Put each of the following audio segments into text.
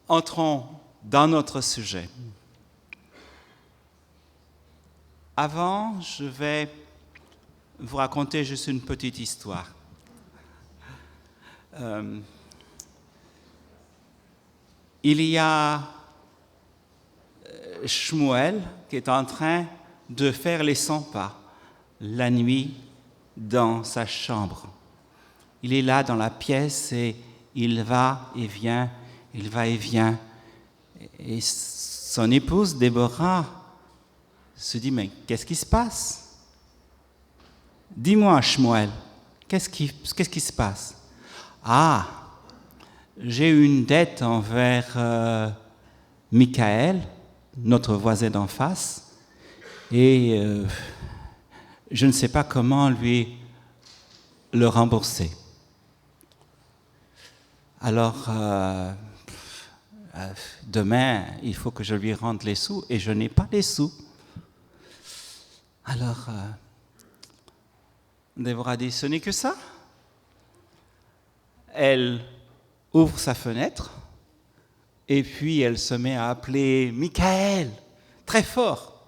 Entrons dans notre sujet. Avant, je vais vous raconter juste une petite histoire. Il y a Shmuel qui est en train de faire les 100 pas la nuit dans sa chambre. Il est là dans la pièce et il va et vient, il va et vient. Et son épouse, Déborah, se dit, mais qu'est-ce qui se passe? Dis-moi, Shmuel, qu'est-ce qui se passe? Ah, j'ai une dette envers Michaël, notre voisin d'en face, et je ne sais pas comment lui le rembourser. Alors, demain, il faut que je lui rende les sous, et je n'ai pas les sous. Alors, Déborah dit, ce n'est que ça. Elle ouvre sa fenêtre, et puis elle se met à appeler Michaël, très fort.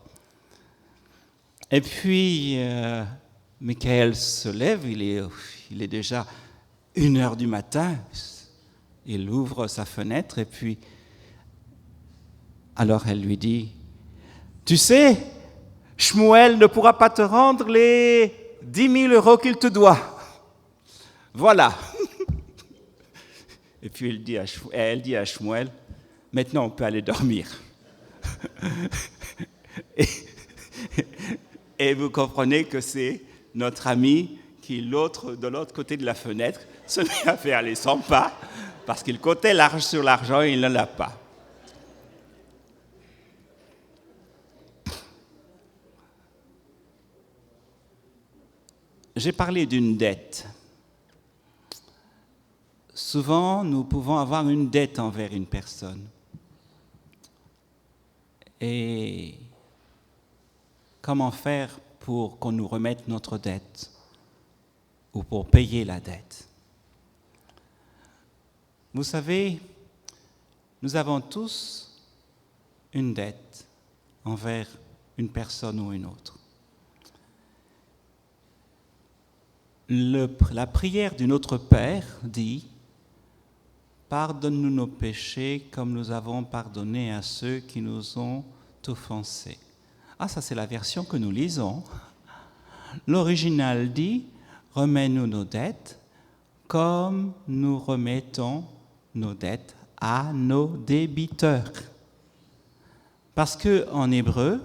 Et puis, Michaël se lève, il est déjà 1h du matin, il ouvre sa fenêtre, et puis, alors elle lui dit, tu sais, Shmuel ne pourra pas te rendre les 10 000 € qu'il te doit. Voilà. Et puis elle dit à Shmuel, maintenant on peut aller dormir. Et vous comprenez que c'est notre ami qui, de l'autre côté de la fenêtre, se met à faire les 100 pas parce qu'il comptait sur l'argent et il ne l'a pas. J'ai parlé d'une dette. Souvent, nous pouvons avoir une dette envers une personne. Et comment faire pour qu'on nous remette notre dette ou pour payer la dette? Vous savez, nous avons tous une dette envers une personne ou une autre. La prière du Notre Père dit « Pardonne-nous nos péchés comme nous avons pardonné à ceux qui nous ont offensés. » Ah, ça c'est la version que nous lisons. L'original dit « Remets-nous nos dettes comme nous remettons nos dettes à nos débiteurs. » Parce qu'en hébreu,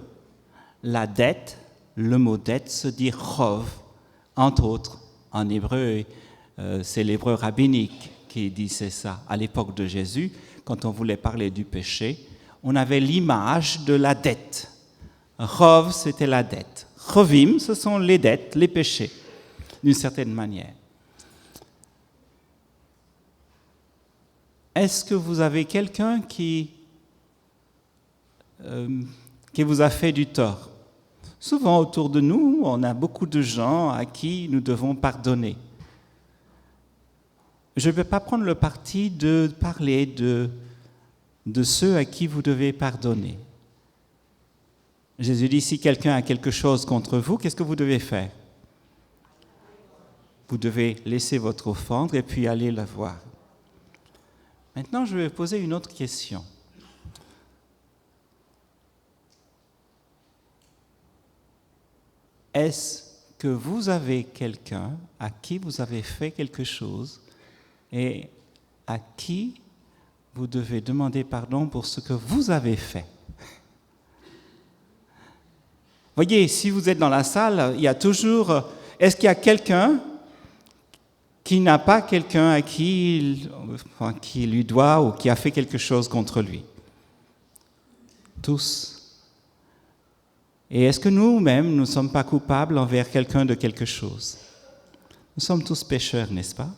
la dette, le mot dette se dit « chov », entre autres. En hébreu, c'est l'hébreu rabbinique qui disait ça. À l'époque de Jésus, quand on voulait parler du péché, on avait l'image de la dette. Chov, c'était la dette. Chovim, ce sont les dettes, les péchés, d'une certaine manière. Est-ce que vous avez quelqu'un qui vous a fait du tort? Souvent, autour de nous, on a beaucoup de gens à qui nous devons pardonner. Je ne vais pas prendre le parti de parler de ceux à qui vous devez pardonner. Jésus dit, si quelqu'un a quelque chose contre vous, qu'est-ce que vous devez faire? Vous devez laisser votre offrande et puis aller la voir. Maintenant, je vais poser une autre question. Est-ce que vous avez quelqu'un à qui vous avez fait quelque chose et à qui vous devez demander pardon pour ce que vous avez fait? Voyez, si vous êtes dans la salle, il y a toujours... Est-ce qu'il y a quelqu'un qui n'a pas quelqu'un à qui lui doit ou qui a fait quelque chose contre lui? Tous. Et est-ce que nous-mêmes, nous ne sommes pas coupables envers quelqu'un de quelque chose? Nous sommes tous pécheurs, n'est-ce pas?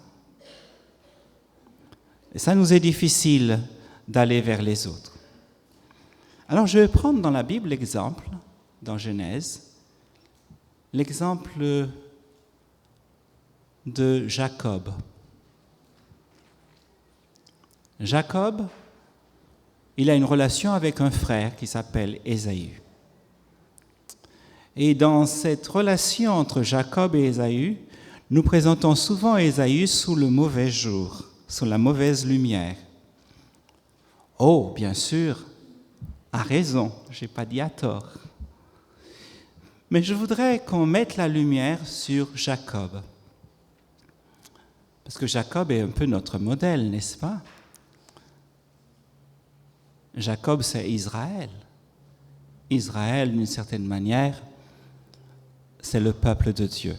Et ça nous est difficile d'aller vers les autres. Alors je vais prendre dans la Bible l'exemple, dans Genèse, l'exemple de Jacob. Jacob il a une relation avec un frère qui s'appelle Ésaü. Et dans cette relation entre Jacob et Ésaü, nous présentons souvent Ésaü sous le mauvais jour, sous la mauvaise lumière. Oh, bien sûr, à raison, je n'ai pas dit à tort. Mais je voudrais qu'on mette la lumière sur Jacob. Parce que Jacob est un peu notre modèle, n'est-ce pas? Jacob, c'est Israël. Israël, d'une certaine manière, c'est le peuple de Dieu.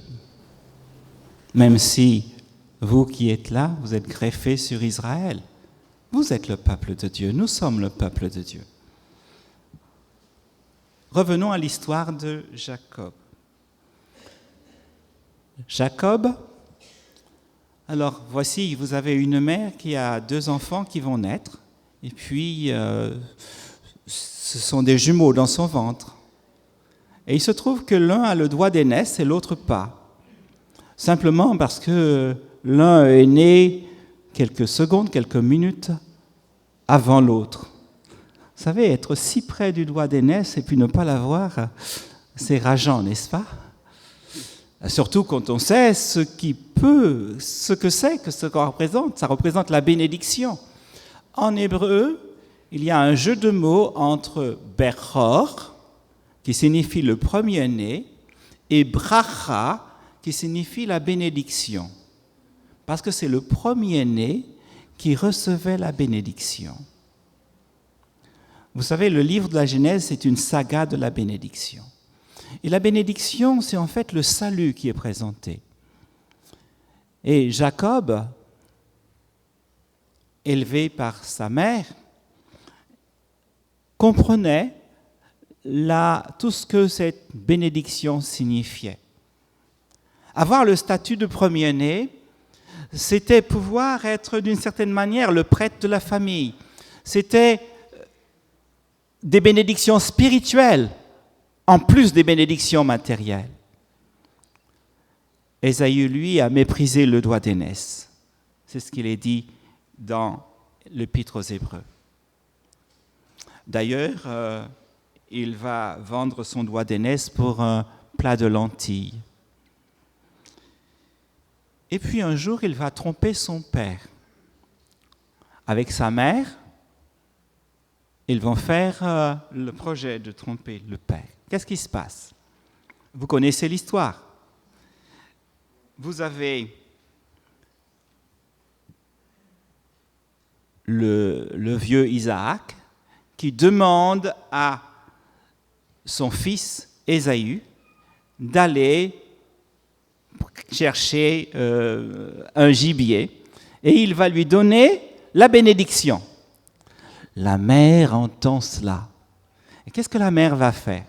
Même si vous qui êtes là, vous êtes greffés sur Israël, vous êtes le peuple de Dieu, nous sommes le peuple de Dieu. Revenons à l'histoire de Jacob. Jacob, alors voici, vous avez une mère qui a 2 enfants qui vont naître, et puis ce sont des jumeaux dans son ventre. Et il se trouve que l'un a le doigt d'aînesse et l'autre pas. Simplement parce que l'un est né quelques secondes, quelques minutes avant l'autre. Vous savez, être si près du doigt d'aînesse et puis ne pas l'avoir, c'est rageant, n'est-ce pas? Surtout quand on sait ce que c'est, que ce qu'on représente. Ça représente la bénédiction. En hébreu, il y a un jeu de mots entre Bechor, qui signifie le premier-né, et Bracha, qui signifie la bénédiction. Parce que c'est le premier-né qui recevait la bénédiction. Vous savez, le livre de la Genèse, c'est une saga de la bénédiction. Et la bénédiction, c'est en fait le salut qui est présenté. Et Jacob, élevé par sa mère, comprenait tout ce que cette bénédiction signifiait. Avoir le statut de premier-né, c'était pouvoir être d'une certaine manière le prêtre de la famille. C'était des bénédictions spirituelles, en plus des bénédictions matérielles. Ésaü, lui, a méprisé le doigt d'aînesse. C'est ce qu'il est dit dans l'Épître aux Hébreux. D'ailleurs, il va vendre son doigt d'aînesse pour un plat de lentilles. Et puis un jour, il va tromper son père. Avec sa mère, ils vont faire le projet de tromper le père. Qu'est-ce qui se passe? Vous connaissez l'histoire. Vous avez le vieux Isaac qui demande à son fils Ésaü d'aller chercher un gibier et il va lui donner la bénédiction. La mère entend cela. Et qu'est-ce que la mère va faire?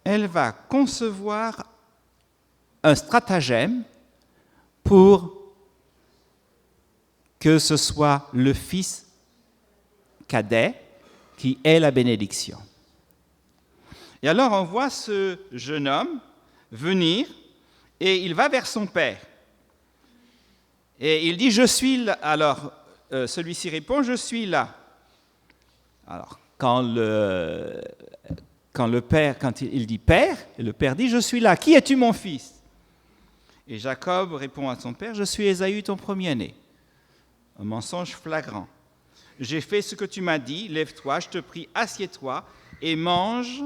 Elle va concevoir un stratagème pour que ce soit le fils cadet qui ait la bénédiction. Et alors on voit ce jeune homme venir et il va vers son père. Et il dit, je suis là. Alors celui-ci répond, je suis là. Alors quand il dit père, le père dit, je suis là. Qui es-tu, mon fils? Et Jacob répond à son père, je suis Ésaü, ton premier-né. Un mensonge flagrant. J'ai fait ce que tu m'as dit, lève-toi, je te prie, assieds-toi et mange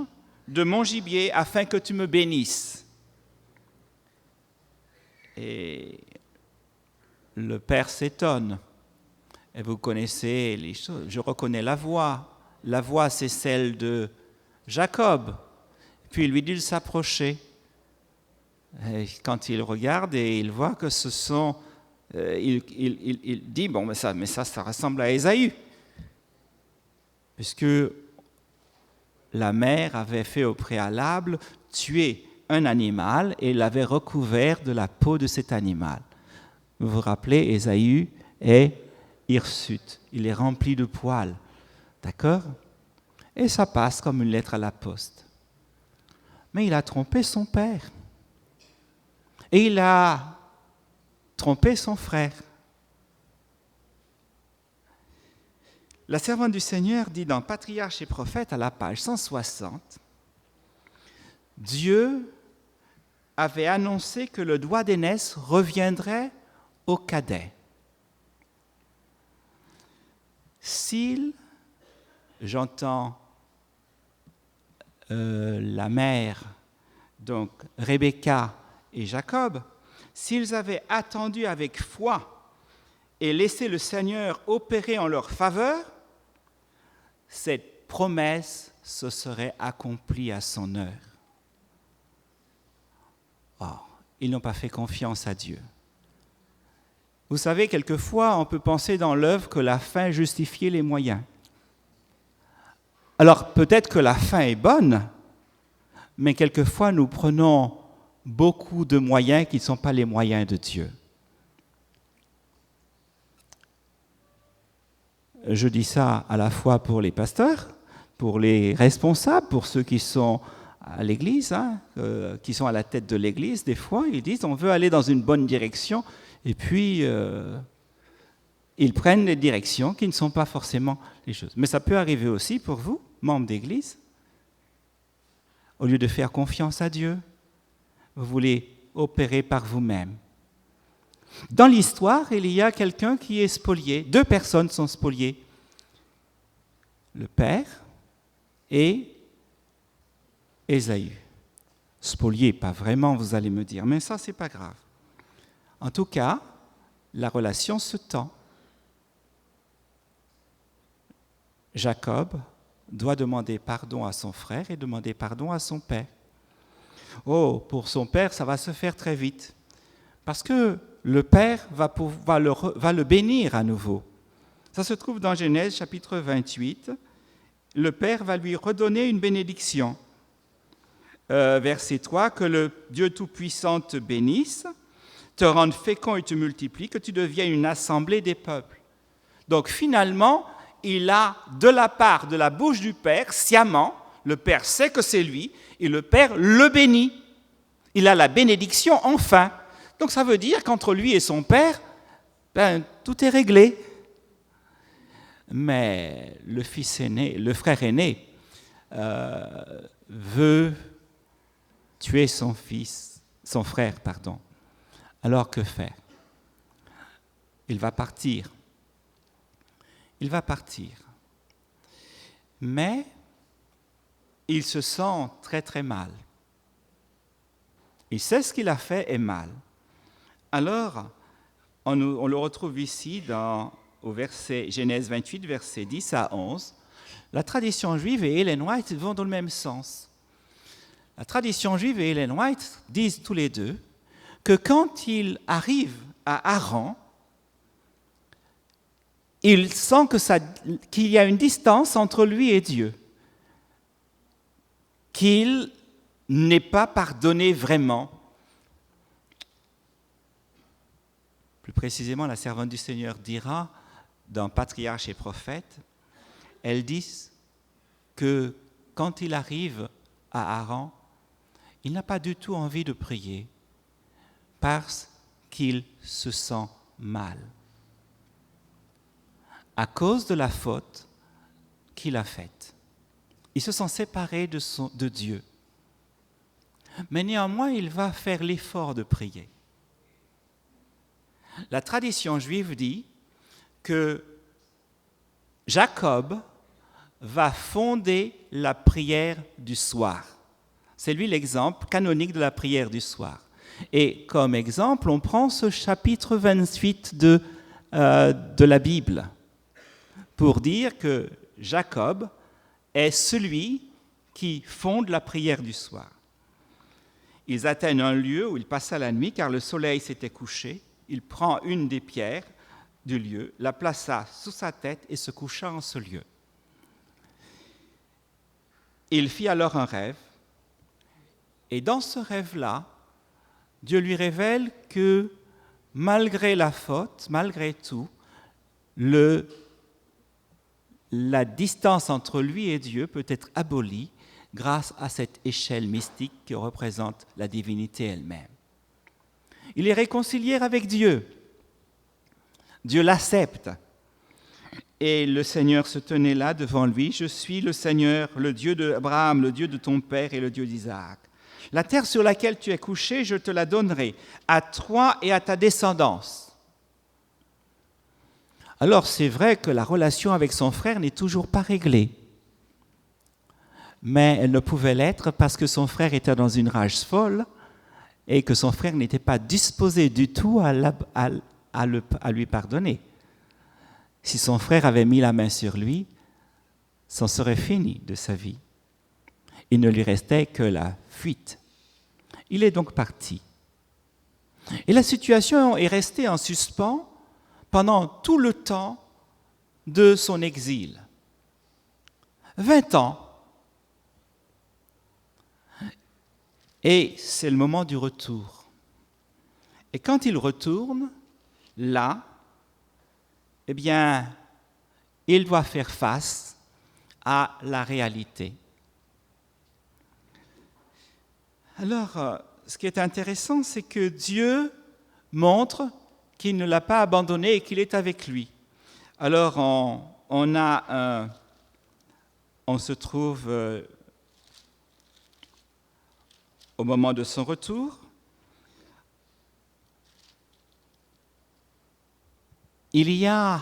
de mon gibier afin que tu me bénisses. Et le père s'étonne. Et vous connaissez les choses. Je reconnais la voix. La voix, c'est celle de Jacob. Puis il lui dit de s'approcher. Et quand il regarde et il voit que ce sont... il dit, bon, mais ça ressemble à Ésaü. Puisque la mère avait fait au préalable tuer un animal et l'avait recouvert de la peau de cet animal. Vous vous rappelez, Ésaü est hirsute, il est rempli de poils. D'accord? Et ça passe comme une lettre à la poste. Mais il a trompé son père. Et il a trompé son frère. La servante du Seigneur dit dans Patriarches et prophètes à la page 160, Dieu avait annoncé que le doigt d'aînesse reviendrait au cadet. S'il, j'entends la mère, donc Rebecca et Jacob, s'ils avaient attendu avec foi et laissé le Seigneur opérer en leur faveur, cette promesse se serait accomplie à son heure. Or, ils n'ont pas fait confiance à Dieu. Vous savez, quelquefois, on peut penser dans l'œuvre que la fin justifiait les moyens. Alors, peut-être que la fin est bonne, mais quelquefois, nous prenons beaucoup de moyens qui ne sont pas les moyens de Dieu. Je dis ça à la fois pour les pasteurs, pour les responsables, pour ceux qui sont à l'église, qui sont à la tête de l'église. Des fois, ils disent on veut aller dans une bonne direction, et puis ils prennent des directions qui ne sont pas forcément les choses. Mais ça peut arriver aussi pour vous, membres d'église. Au lieu de faire confiance à Dieu, vous voulez opérer par vous-même. Dans l'histoire, il y a quelqu'un qui est spolié. 2 personnes sont spoliées. Le père et Ésaü. Spolié, pas vraiment, vous allez me dire, mais ça, c'est pas grave. En tout cas, la relation se tend. Jacob doit demander pardon à son frère et demander pardon à son père. Oh, pour son père, ça va se faire très vite. Parce que le père va le bénir à nouveau. Ça se trouve dans Genèse chapitre 28. Le père va lui redonner une bénédiction. Verset 3, que le Dieu Tout-Puissant te bénisse, te rende fécond et te multiplie, que tu deviennes une assemblée des peuples. Donc finalement, il a de la part de la bouche du père, sciemment, le père sait que c'est lui, et le père le bénit. Il a la bénédiction enfin. Donc ça veut dire qu'entre lui et son père, tout est réglé. Mais le fils aîné, le frère aîné, veut tuer son frère. Alors que faire? Il va partir. Mais il se sent très très mal. Il sait ce qu'il a fait est mal. Alors, on le retrouve ici au verset Genèse 28, versets 10 à 11. La tradition juive et Ellen White vont dans le même sens. La tradition juive et Ellen White disent tous les deux que quand il arrive à Haran, il sent qu'il y a une distance entre lui et Dieu, qu'il n'est pas pardonné vraiment. Plus précisément, la servante du Seigneur dira dans Patriarches et prophètes, elles disent que quand il arrive à Haran, il n'a pas du tout envie de prier parce qu'il se sent mal à cause de la faute qu'il a faite. Il se sent séparé de Dieu. Mais néanmoins, il va faire l'effort de prier. La tradition juive dit que Jacob va fonder la prière du soir. C'est lui l'exemple canonique de la prière du soir. Et comme exemple, on prend ce chapitre 28 de la Bible pour dire que Jacob est celui qui fonde la prière du soir. Ils atteignent un lieu où il passa la nuit car le soleil s'était couché. Il prend une des pierres du lieu, la plaça sous sa tête et se coucha en ce lieu. Il fit alors un rêve, et dans ce rêve-là, Dieu lui révèle que malgré la faute, malgré tout, la distance entre lui et Dieu peut être abolie grâce à cette échelle mystique qui représente la divinité elle-même. Il est réconcilié avec Dieu. Dieu l'accepte. Et le Seigneur se tenait là devant lui. « Je suis le Seigneur, le Dieu d'Abraham, le Dieu de ton père et le Dieu d'Isaac. La terre sur laquelle tu es couché, je te la donnerai, à toi et à ta descendance. » Alors c'est vrai que la relation avec son frère n'est toujours pas réglée. Mais elle ne pouvait l'être parce que son frère était dans une rage folle et que son frère n'était pas disposé du tout à lui pardonner. Si son frère avait mis la main sur lui, c'en serait fini de sa vie. Il ne lui restait que la fuite. Il est donc parti. Et la situation est restée en suspens pendant tout le temps de son exil. 20 ans. Et c'est le moment du retour. Et quand il retourne, là, eh bien, il doit faire face à la réalité. Alors, ce qui est intéressant, c'est que Dieu montre qu'il ne l'a pas abandonné et qu'il est avec lui. Alors, on se trouve au moment de son retour. Il a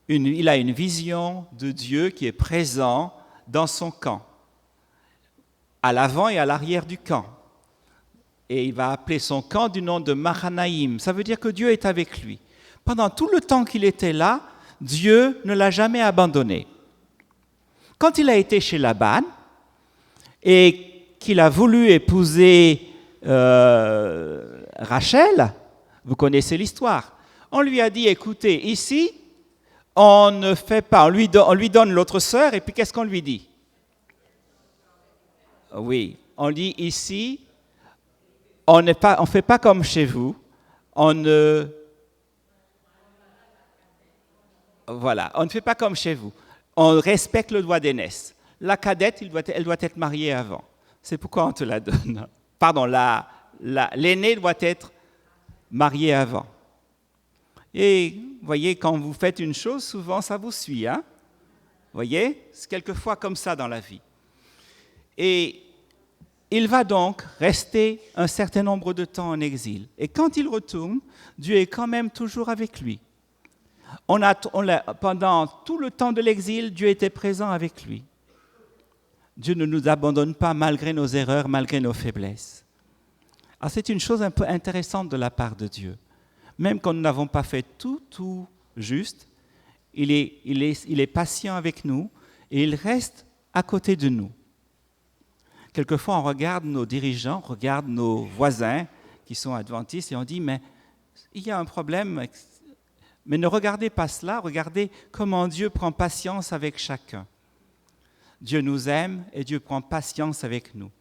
une vision de Dieu qui est présent dans son camp, à l'avant et à l'arrière du camp. Et il va appeler son camp du nom de Mahanaïm. Ça veut dire que Dieu est avec lui. Pendant tout le temps qu'il était là, Dieu ne l'a jamais abandonné. Quand il a été chez Laban et qu'il a voulu épouser Rachel, vous connaissez l'histoire. On lui a dit, écoutez, ici, on ne fait pas, on lui donne l'autre sœur, et puis qu'est-ce qu'on lui dit? Oui, on dit ici, on ne fait pas comme chez vous, on ne fait pas comme chez vous. On respecte le droit d'aînesse. La cadette, elle doit être mariée avant. C'est pourquoi on te la donne. Pardon, l'aîné doit être marié avant. Et vous voyez, quand vous faites une chose, souvent ça vous suit. Hein? Vous voyez, c'est quelquefois comme ça dans la vie. Et il va donc rester un certain nombre de temps en exil. Et quand il retourne, Dieu est quand même toujours avec lui. Pendant tout le temps de l'exil, Dieu était présent avec lui. Dieu ne nous abandonne pas malgré nos erreurs, malgré nos faiblesses. Alors c'est une chose un peu intéressante de la part de Dieu. Même quand nous n'avons pas fait tout juste, il est patient avec nous et il reste à côté de nous. Quelquefois, on regarde nos dirigeants, on regarde nos voisins qui sont adventistes et on dit, mais il y a un problème. Mais ne regardez pas cela, regardez comment Dieu prend patience avec chacun. Dieu nous aime et Dieu prend patience avec nous.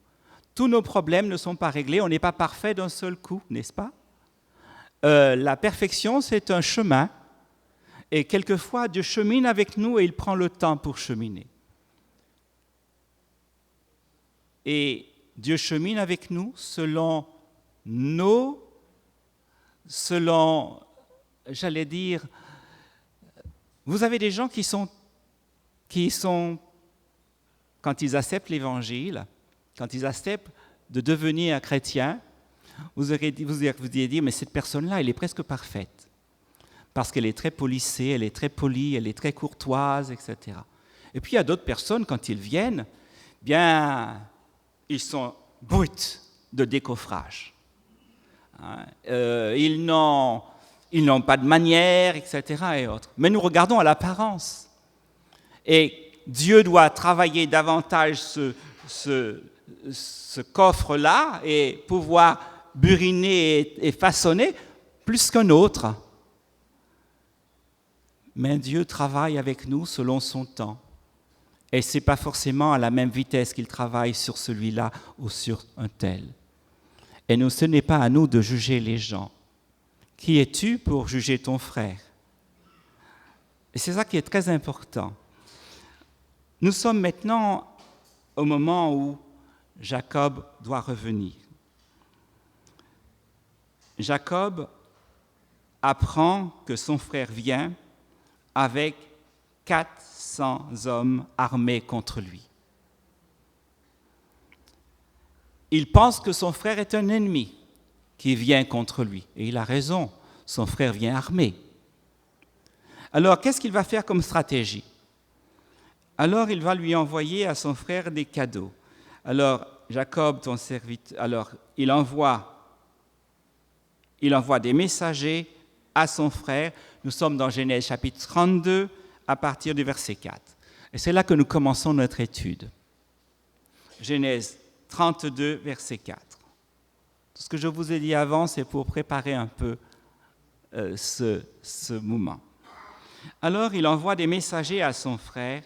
Tous nos problèmes ne sont pas réglés, on n'est pas parfait d'un seul coup, n'est-ce pas? La perfection, c'est un chemin. Et quelquefois, Dieu chemine avec nous et il prend le temps pour cheminer. Et Dieu chemine avec nous selon j'allais dire, vous avez des gens qui sont, quand ils acceptent l'Évangile, quand ils acceptent de devenir chrétiens, vous allez dire, mais cette personne-là, elle est presque parfaite. Parce qu'elle est très policée, elle est très polie, elle est très courtoise, etc. Et puis il y a d'autres personnes, quand ils viennent, bien, ils sont bruts de décoffrage. Hein? Ils n'ont pas de manières, etc. et autres. Mais nous regardons à l'apparence. Et Dieu doit travailler davantage ce coffre-là et pouvoir buriner et façonner plus qu'un autre. Mais Dieu travaille avec nous selon son temps. Et ce n'est pas forcément à la même vitesse qu'il travaille sur celui-là ou sur un tel. Et nous, ce n'est pas à nous de juger les gens. Qui es-tu pour juger ton frère? Et c'est ça qui est très important. Nous sommes maintenant au moment où Jacob doit revenir. Jacob apprend que son frère vient avec 400 hommes armés contre lui. Il pense que son frère est un ennemi qui vient contre lui. Et il a raison, son frère vient armé. Alors, qu'est-ce qu'il va faire comme stratégie? Alors, il va lui envoyer à son frère des cadeaux. Alors, Jacob, ton serviteur, alors il envoie des messagers à son frère. Nous sommes dans Genèse chapitre 32, à partir du verset 4. Et c'est là que nous commençons notre étude. Genèse 32, verset 4. Tout ce que je vous ai dit avant, c'est pour préparer un peu ce moment. Alors, il envoie des messagers à son frère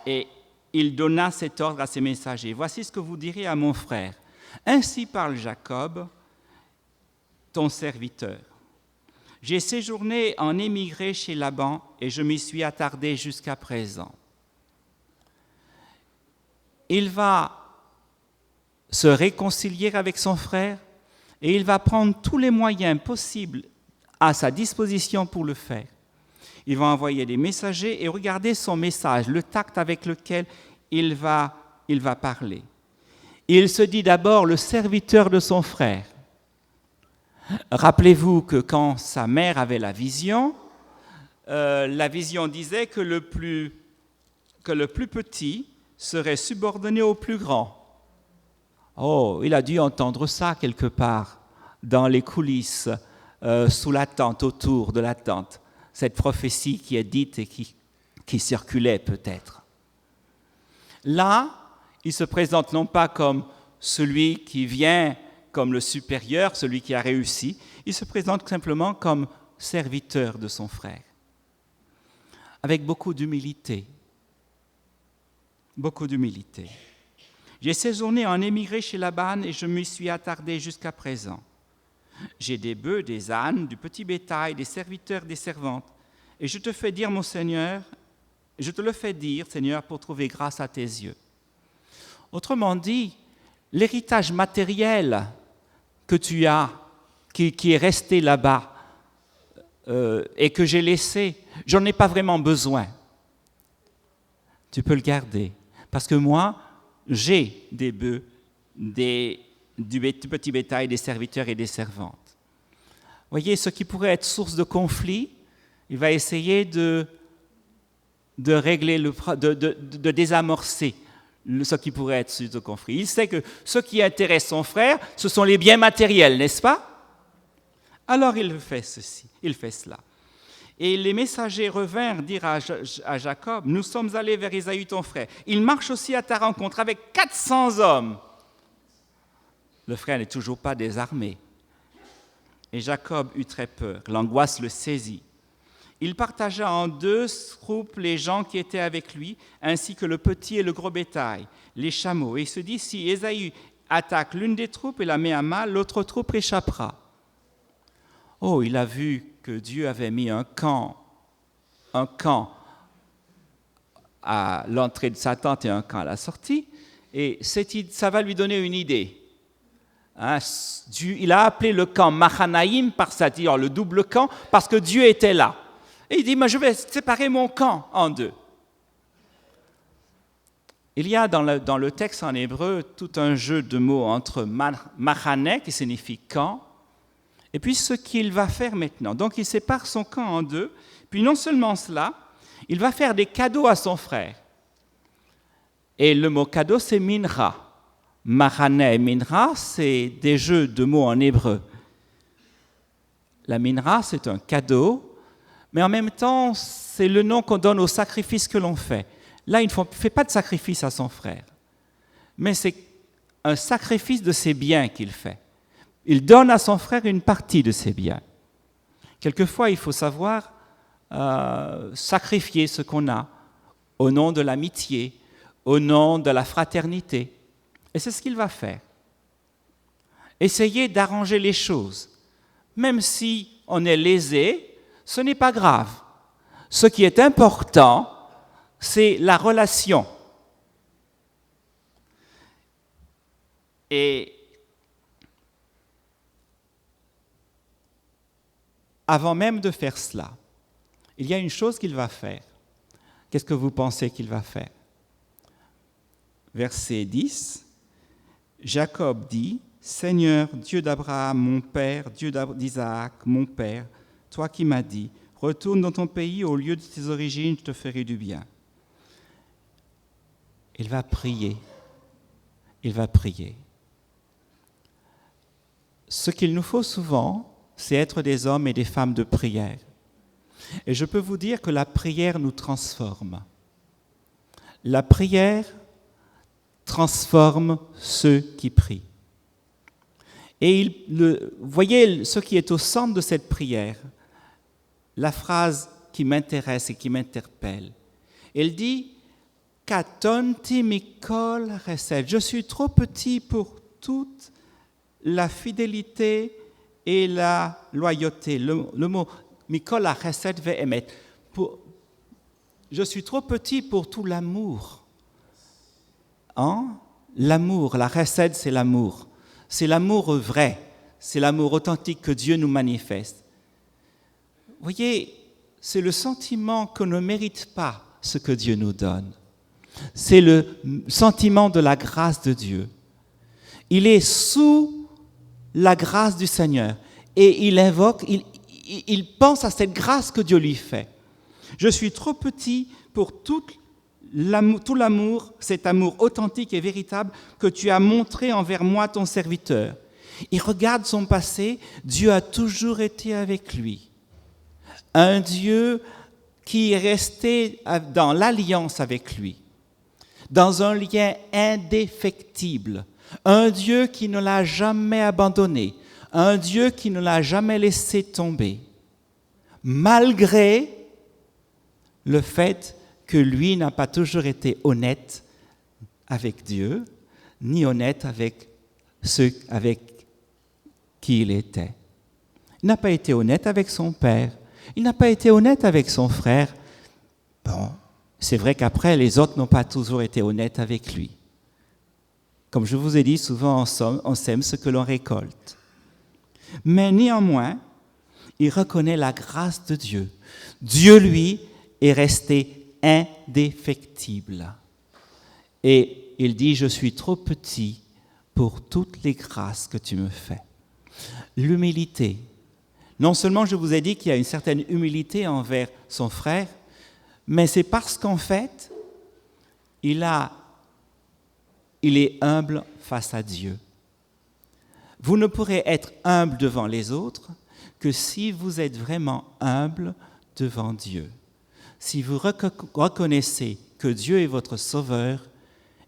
et il donna cet ordre à ses messagers. Voici ce que vous direz à mon frère. Ainsi parle Jacob, ton serviteur. J'ai séjourné en émigré chez Laban et je m'y suis attardé jusqu'à présent. Il va se réconcilier avec son frère et il va prendre tous les moyens possibles à sa disposition pour le faire. Il va envoyer des messagers et regarder son message, le tact avec lequel il va parler. Il se dit d'abord le serviteur de son frère. Rappelez-vous que quand sa mère avait la vision disait que le plus petit serait subordonné au plus grand. Oh, il a dû entendre ça quelque part, dans les coulisses, sous la tente, autour de la tente. Cette prophétie qui est dite et qui circulait peut-être. Là, il se présente non pas comme celui qui vient comme le supérieur, celui qui a réussi, il se présente simplement comme serviteur de son frère, avec beaucoup d'humilité. Beaucoup d'humilité. J'ai séjourné en émigré chez Laban et je m'y suis attardé jusqu'à présent. J'ai des bœufs, des ânes, du petit bétail, des serviteurs, des servantes. Et je te fais dire, mon Seigneur, je te le fais dire, Seigneur, pour trouver grâce à tes yeux. Autrement dit, l'héritage matériel que tu as, qui est resté là-bas et que j'ai laissé, j'en ai pas vraiment besoin. Tu peux le garder. Parce que moi, j'ai des bœufs, du petit bétail, des serviteurs et des servantes. Voyez, ce qui pourrait être source de conflit, il va essayer de régler, de désamorcer ce qui pourrait être source de conflit. Il sait que ce qui intéresse son frère, ce sont les biens matériels, n'est-ce pas? Alors il fait cela. Et les messagers revinrent dire à Jacob, nous sommes allés vers Ésaü ton frère. Il marche aussi à ta rencontre avec 400 hommes. Le frère n'est toujours pas désarmé. Et Jacob eut très peur, l'angoisse le saisit. Il partagea en 2 troupes les gens qui étaient avec lui, ainsi que le petit et le gros bétail, les chameaux. Et il se dit, si Ésaü attaque l'une des troupes et la met à mal, l'autre troupe échappera. Oh, il a vu que Dieu avait mis un camp à l'entrée de sa tente et un camp à la sortie, et ça va lui donner une idée. Il a appelé le camp Mahanaïm, c'est-à-dire le double camp, parce que Dieu était là. Et il dit, je vais séparer mon camp en 2. Il y a dans le texte en hébreu tout un jeu de mots entre Mahane, qui signifie camp, et puis ce qu'il va faire maintenant. Donc il sépare son camp en 2, puis non seulement cela, il va faire des cadeaux à son frère. Et le mot cadeau, c'est minra. Mahane et minra, c'est des jeux de mots en hébreu. La minra, c'est un cadeau, mais en même temps, c'est le nom qu'on donne au sacrifice que l'on fait. Là, il ne fait pas de sacrifice à son frère, mais c'est un sacrifice de ses biens qu'il fait. Il donne à son frère une partie de ses biens. Quelquefois, il faut savoir sacrifier ce qu'on a au nom de l'amitié, au nom de la fraternité. Et c'est ce qu'il va faire. Essayer d'arranger les choses. Même si on est lésé, ce n'est pas grave. Ce qui est important, c'est la relation. Et avant même de faire cela, il y a une chose qu'il va faire. Qu'est-ce que vous pensez qu'il va faire? Verset 10, Jacob dit, « Seigneur, Dieu d'Abraham, mon père, Dieu d'Isaac, mon père, toi qui m'as dit, retourne dans ton pays, au lieu de tes origines, je te ferai du bien. » Il va prier. Il va prier. Ce qu'il nous faut souvent, c'est être des hommes et des femmes de prière. Et je peux vous dire que la prière nous transforme. La prière transforme ceux qui prient. Et voyez ce qui est au centre de cette prière, la phrase qui m'intéresse et qui m'interpelle. Elle dit « Katonti mikol chesed » je suis trop petit pour toute la fidélité et la loyauté. Le mot mikol chesed ve'emet. Je suis trop petit pour tout l'amour. Hein? L'amour, la chesed, c'est l'amour. C'est l'amour vrai, c'est l'amour authentique que Dieu nous manifeste. Vous voyez, c'est le sentiment qu'on ne mérite pas ce que Dieu nous donne. C'est le sentiment de la grâce de Dieu. Il est sous la grâce du Seigneur et il pense à cette grâce que Dieu lui fait. Je suis trop petit pour tout l'amour, cet amour authentique et véritable que tu as montré envers moi, ton serviteur. Il regarde son passé, Dieu a toujours été avec lui. Un Dieu qui est resté dans l'alliance avec lui, dans un lien indéfectible, un Dieu qui ne l'a jamais abandonné, un Dieu qui ne l'a jamais laissé tomber, malgré le fait que lui n'a pas toujours été honnête avec Dieu, ni honnête avec ceux avec qui il était. Il n'a pas été honnête avec son père, il n'a pas été honnête avec son frère. Bon, c'est vrai qu'après, les autres n'ont pas toujours été honnêtes avec lui. Comme je vous ai dit, souvent on sème ce que l'on récolte. Mais néanmoins, il reconnaît la grâce de Dieu. Dieu, lui, est resté indéfectible. Et il dit, je suis trop petit pour toutes les grâces que tu me fais. L'humilité. Non seulement je vous ai dit qu'il y a une certaine humilité envers son frère, mais c'est parce qu'en fait, il est humble face à Dieu. Vous ne pourrez être humble devant les autres que si vous êtes vraiment humble devant Dieu. Si vous reconnaissez que Dieu est votre sauveur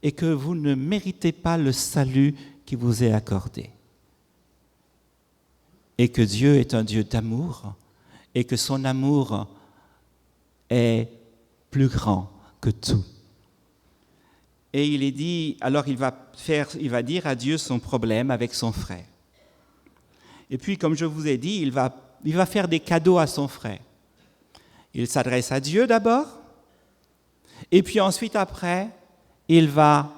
et que vous ne méritez pas le salut qui vous est accordé. Et que Dieu est un Dieu d'amour et que son amour est plus grand que tout. Et il est dit, alors il va dire à Dieu son problème avec son frère. Et puis, comme je vous ai dit, il va faire des cadeaux à son frère. Il s'adresse à Dieu d'abord, et puis ensuite, après, il va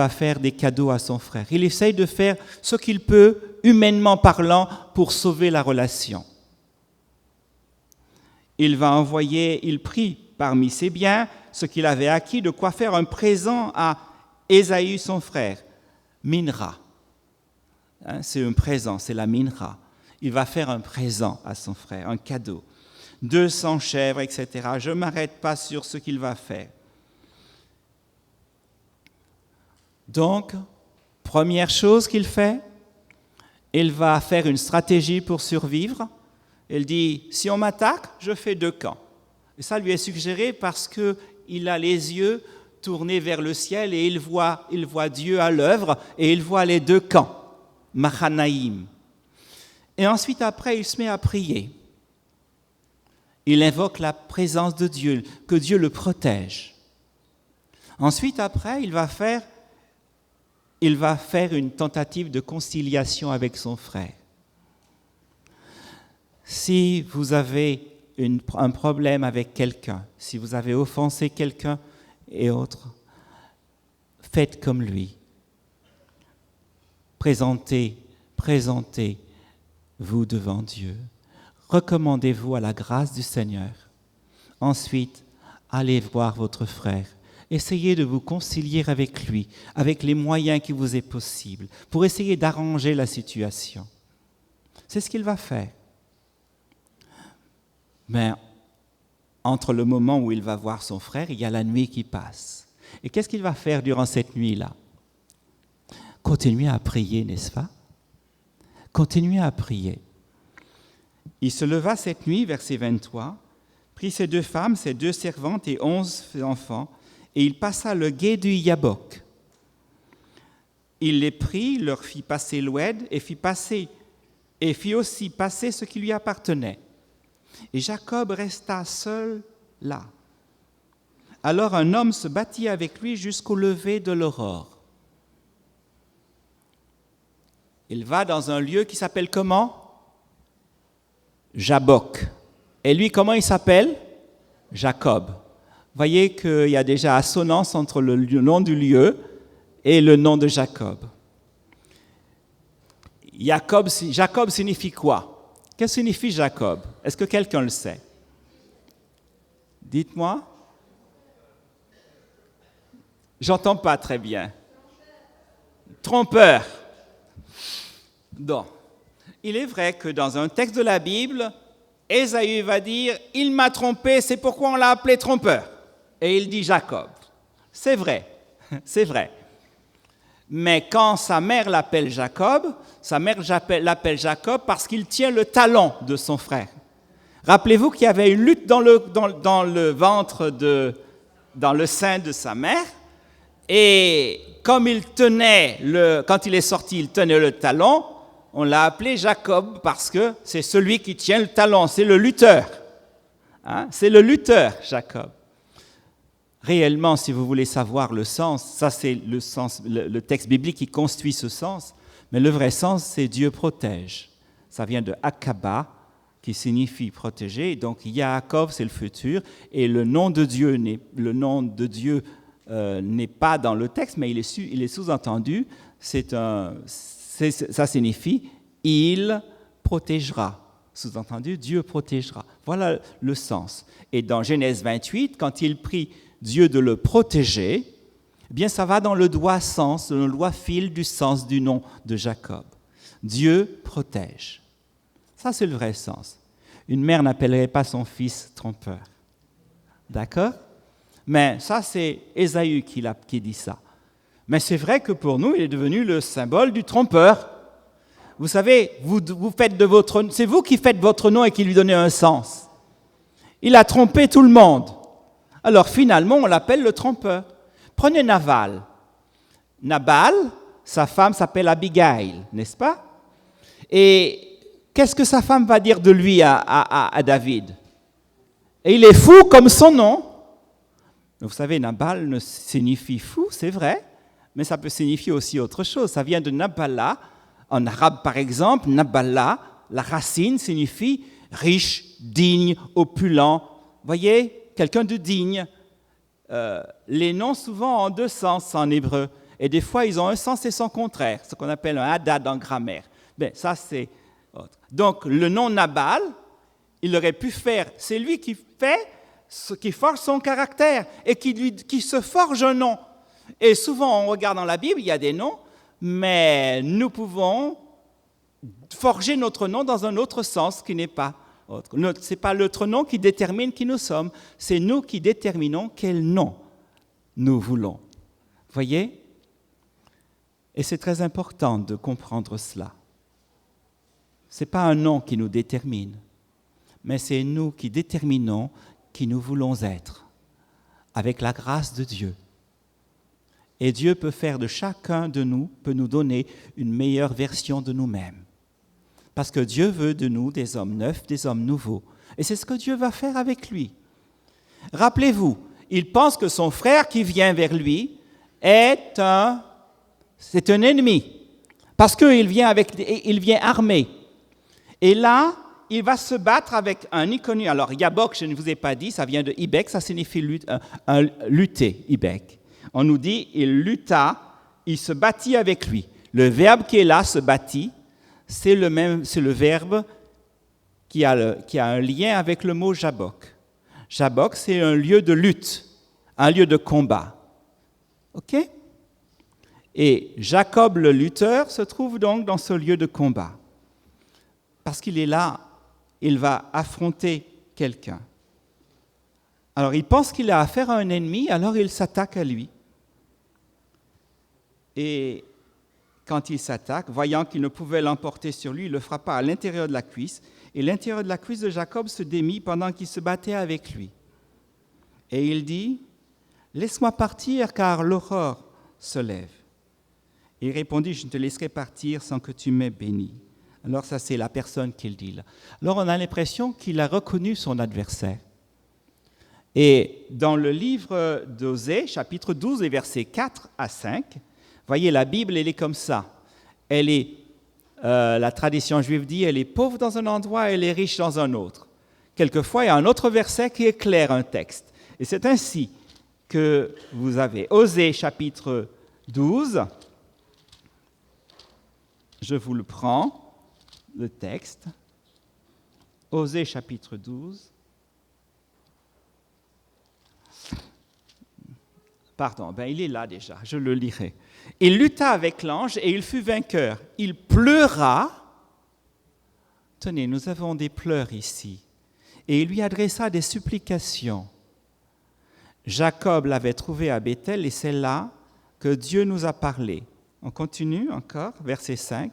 faire des cadeaux à son frère. Il essaye de faire ce qu'il peut, humainement parlant, pour sauver la relation. Il prie parmi ses biens, ce qu'il avait acquis, de quoi faire un présent à Ésaü, son frère, Minra. C'est un présent, c'est la Minra. Il va faire un présent à son frère, un cadeau. 200 chèvres, etc. Je ne m'arrête pas sur ce qu'il va faire. Donc, première chose qu'il fait, il va faire une stratégie pour survivre. Il dit, si on m'attaque, je fais 2 camps. Et ça lui est suggéré parce qu'il a les yeux tournés vers le ciel et il voit Dieu à l'œuvre et il voit les 2 camps, Machanaïm. Et ensuite, après, il se met à prier. Il invoque la présence de Dieu, que Dieu le protège. Ensuite, après, il va faire une tentative de conciliation avec son frère. Si vous avez un problème avec quelqu'un, si vous avez offensé quelqu'un et autres, faites comme lui. Présentez-vous devant Dieu. Recommandez-vous à la grâce du Seigneur Ensuite, allez voir votre frère. Essayez de vous concilier avec lui, avec les moyens qui vous est possible, pour essayer d'arranger la situation. C'est ce qu'il va faire. Mais entre le moment où il va voir son frère, il y a la nuit qui passe. Et qu'est-ce qu'il va faire durant cette nuit-là? Continuer à prier, n'est-ce pas? Continuer à prier. Il se leva cette nuit, verset 23, prit ses 2 femmes, ses 2 servantes et 11 enfants, et il passa le gué du Yabok. Il les prit, leur fit passer l'oued, et fit aussi passer ce qui lui appartenait. Et Jacob resta seul là. Alors un homme se battit avec lui jusqu'au lever de l'aurore. Il va dans un lieu qui s'appelle comment? Jabok. Et lui, comment il s'appelle? Jacob. Voyez qu'il y a déjà assonance entre le nom du lieu et le nom de Jacob. Jacob signifie quoi? Qu'est-ce que signifie Jacob? Est-ce que quelqu'un le sait? Dites-moi. J'entends pas très bien. Trompeur. Donc, il est vrai que dans un texte de la Bible, Ésaü va dire « Il m'a trompé, c'est pourquoi on l'a appelé trompeur ». Et il dit Jacob. C'est vrai, c'est vrai. Mais quand sa mère l'appelle Jacob parce qu'il tient le talon de son frère. Rappelez-vous qu'il y avait une lutte dans le ventre, dans le sein de sa mère, et comme quand il est sorti, il tenait le talon, on l'a appelé Jacob parce que c'est celui qui tient le talon, c'est le lutteur. Hein? C'est le lutteur, Jacob. Réellement, si vous voulez savoir le sens, ça c'est le sens, le texte biblique qui construit ce sens, mais le vrai sens, c'est Dieu protège. Ça vient de Akaba, qui signifie protéger. Donc Yaakov, c'est le futur, et le nom de Dieu n'est pas dans le texte, mais il est sous-entendu. Ça signifie « il protégera ». Sous-entendu, Dieu protégera. Voilà le sens. Et dans Genèse 28, quand il prie Dieu de le protéger, eh bien ça va dans le doigt fil du sens du nom de Jacob. Dieu protège. Ça, c'est le vrai sens. Une mère n'appellerait pas son fils trompeur. D'accord? Mais ça, c'est Ésaü qui dit ça. Mais c'est vrai que pour nous, il est devenu le symbole du trompeur. Vous savez, c'est vous qui faites votre nom et qui lui donnez un sens. Il a trompé tout le monde. Alors finalement, on l'appelle le trompeur. Prenez Nabal. Nabal, sa femme s'appelle Abigail, n'est-ce pas? Et qu'est-ce que sa femme va dire de lui à David? Et il est fou comme son nom. Vous savez, Nabal signifie fou, c'est vrai, mais ça peut signifier aussi autre chose. Ça vient de Nabala. En arabe, par exemple, Nabala, la racine signifie riche, digne, opulent. Voyez, quelqu'un de digne. Les noms souvent ont 2 sens en hébreu. Et des fois, ils ont un sens et son contraire, ce qu'on appelle un hadad en grammaire. Bien, ça, c'est autre. Donc, le nom Nabal, il aurait pu faire, c'est lui qui forge son caractère et qui se forge un nom. Et souvent, on regarde dans la Bible, il y a des noms, mais nous pouvons forger notre nom dans un autre sens qui n'est pas autre. Ce n'est pas notre nom qui détermine qui nous sommes, c'est nous qui déterminons quel nom nous voulons. Voyez? Et c'est très important de comprendre cela. Ce n'est pas un nom qui nous détermine, mais c'est nous qui déterminons qui nous voulons être, avec la grâce de Dieu. Et Dieu peut faire de chacun de nous, peut nous donner une meilleure version de nous-mêmes. Parce que Dieu veut de nous des hommes neufs, des hommes nouveaux. Et c'est ce que Dieu va faire avec lui. Rappelez-vous, il pense que son frère qui vient vers lui c'est un ennemi. Parce qu'il vient armé. Et là, il va se battre avec un inconnu. Alors, Yabok, je ne vous ai pas dit, ça vient de Ibek, ça signifie lutter, Ibek. On nous dit, il lutta, il se battit avec lui. Le verbe qui est là, se battit, c'est le verbe qui a un lien avec le mot Jabok. Jabbok, c'est un lieu de lutte, un lieu de combat. OK? Et Jacob le lutteur se trouve donc dans ce lieu de combat. Parce qu'il est là, il va affronter quelqu'un. Alors il pense qu'il a affaire à un ennemi, alors il s'attaque à lui. Et quand il s'attaque, voyant qu'il ne pouvait l'emporter sur lui, il le frappa à l'intérieur de la cuisse. Et l'intérieur de la cuisse de Jacob se démit pendant qu'il se battait avec lui. Et il dit, « Laisse-moi partir, car l'aurore se lève. » Et il répondit, « Je ne te laisserai partir sans que tu m'aies béni. » Alors ça, c'est la personne qui le dit là. Alors on a l'impression qu'il a reconnu son adversaire. Et dans le livre d'Osée, chapitre 12, les versets 4 à 5, voyez, la Bible, elle est comme ça. Elle est, la tradition juive dit, elle est pauvre dans un endroit, elle est riche dans un autre. Quelquefois, il y a un autre verset qui éclaire un texte. Et c'est ainsi que vous avez Osée, chapitre 12. Je vous le prends, le texte. Osée, chapitre 12. Pardon, il est là déjà, je le lirai. Il lutta avec l'ange et il fut vainqueur. Il pleura. Tenez, nous avons des pleurs ici. Et il lui adressa des supplications. Jacob l'avait trouvé à Béthel et c'est là que Dieu nous a parlé. On continue encore, verset 5.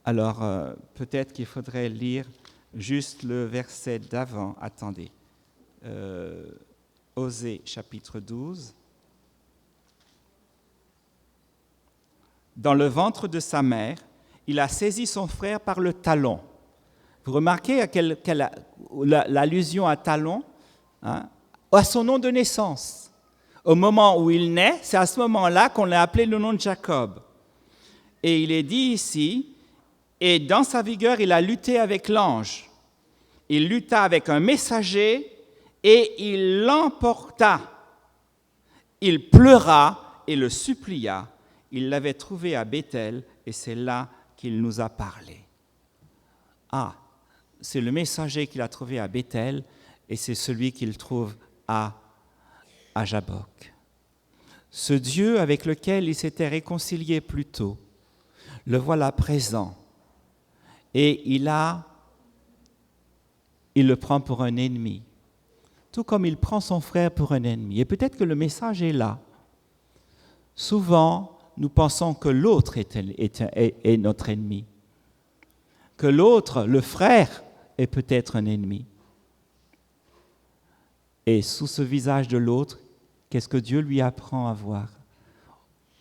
Alors, peut-être qu'il faudrait lire juste le verset d'avant. Attendez. Osée, chapitre 12. Dans le ventre de sa mère, il a saisi son frère par le talon. Vous remarquez l'allusion à talon, hein, à son nom de naissance. Au moment où il naît, c'est à ce moment-là qu'on l'a appelé le nom de Jacob. Et il est dit ici, et dans sa vigueur, il a lutté avec l'ange. Il lutta avec un messager et il l'emporta. Il pleura et le supplia. Il l'avait trouvé à Béthel et c'est là qu'il nous a parlé. Ah, c'est le messager qu'il a trouvé à Béthel et c'est celui qu'il trouve à Jabbok. Ce Dieu avec lequel il s'était réconcilié plus tôt, le voilà présent et il le prend pour un ennemi, tout comme il prend son frère pour un ennemi. Et peut-être que le message est là. Souvent, nous pensons que l'autre est notre ennemi, que l'autre, le frère, est peut-être un ennemi. Et sous ce visage de l'autre, qu'est-ce que Dieu lui apprend à voir?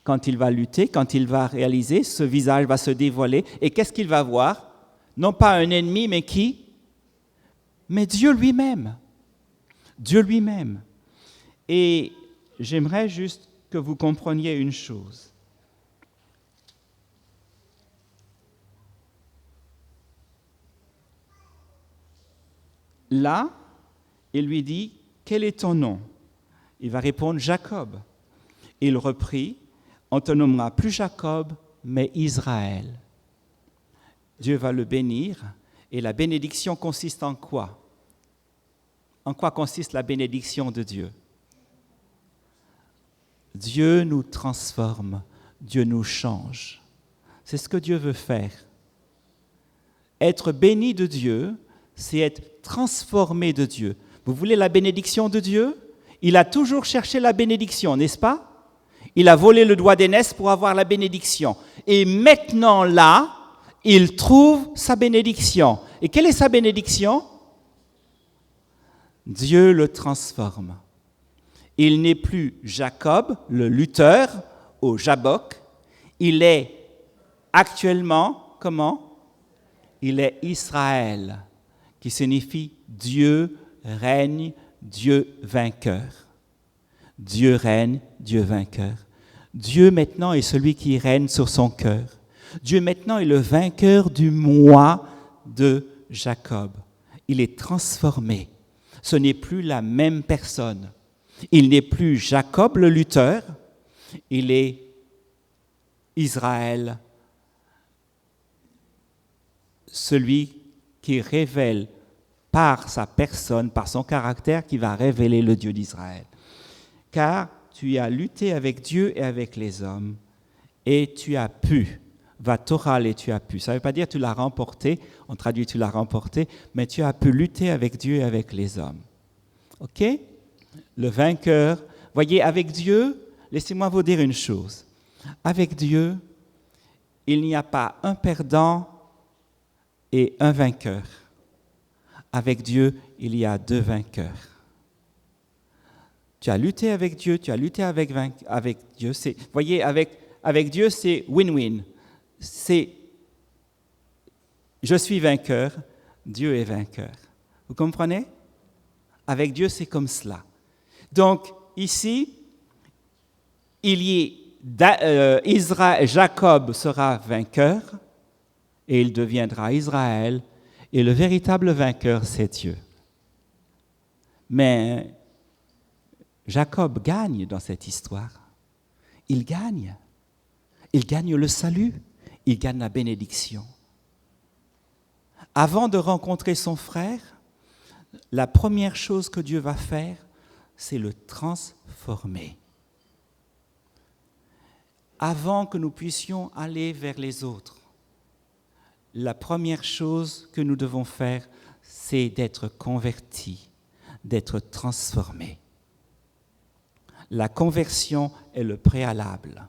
Quand il va lutter, quand il va réaliser, ce visage va se dévoiler. Et qu'est-ce qu'il va voir? Non pas un ennemi, mais qui? Mais Dieu lui-même. Dieu lui-même. Et j'aimerais juste que vous compreniez une chose. Là, il lui dit, « Quel est ton nom ?» Il va répondre, « Jacob. » Il reprit, « On te nommera plus Jacob, mais Israël. » Dieu va le bénir, et la bénédiction consiste en quoi? En quoi consiste la bénédiction de Dieu? Dieu nous transforme, Dieu nous change. C'est ce que Dieu veut faire. Être béni de Dieu, c'est être transformé de Dieu. Vous voulez la bénédiction de Dieu? Il a toujours cherché la bénédiction, n'est-ce pas? Il a volé le doigt d'aînesse pour avoir la bénédiction. Et maintenant là, il trouve sa bénédiction. Et quelle est sa bénédiction? Dieu le transforme. Il n'est plus Jacob, le lutteur, au Jabbok. Il est actuellement, comment? Il est Israël, qui signifie Dieu règne, Dieu vainqueur. Dieu règne, Dieu vainqueur. Dieu maintenant est celui qui règne sur son cœur. Dieu maintenant est le vainqueur du moi de Jacob. Il est transformé. Ce n'est plus la même personne. Il n'est plus Jacob le lutteur, il est Israël, celui qui révèle par sa personne, par son caractère, qui va révéler le Dieu d'Israël. Car tu as lutté avec Dieu et avec les hommes, et tu as pu. Va Toral et tu as pu. Ça ne veut pas dire tu l'as remporté, on traduit tu l'as remporté, mais tu as pu lutter avec Dieu et avec les hommes. OK? Le vainqueur. Voyez, avec Dieu, laissez-moi vous dire une chose. Avec Dieu, il n'y a pas un perdant et un vainqueur. Avec Dieu, il y a deux vainqueurs. Tu as lutté avec Dieu, tu as lutté avec Dieu. Voyez, avec Dieu, c'est win-win. C'est je suis vainqueur, Dieu est vainqueur. Vous comprenez? Avec Dieu, c'est comme cela. Donc, ici, Jacob sera vainqueur et il deviendra Israël, et le véritable vainqueur, c'est Dieu. Mais Jacob gagne dans cette histoire. Il gagne. Il gagne le salut. Il gagne la bénédiction. Avant de rencontrer son frère, la première chose que Dieu va faire, c'est le transformer. Avant que nous puissions aller vers les autres, la première chose que nous devons faire, c'est d'être convertis, d'être transformés. La conversion est le préalable.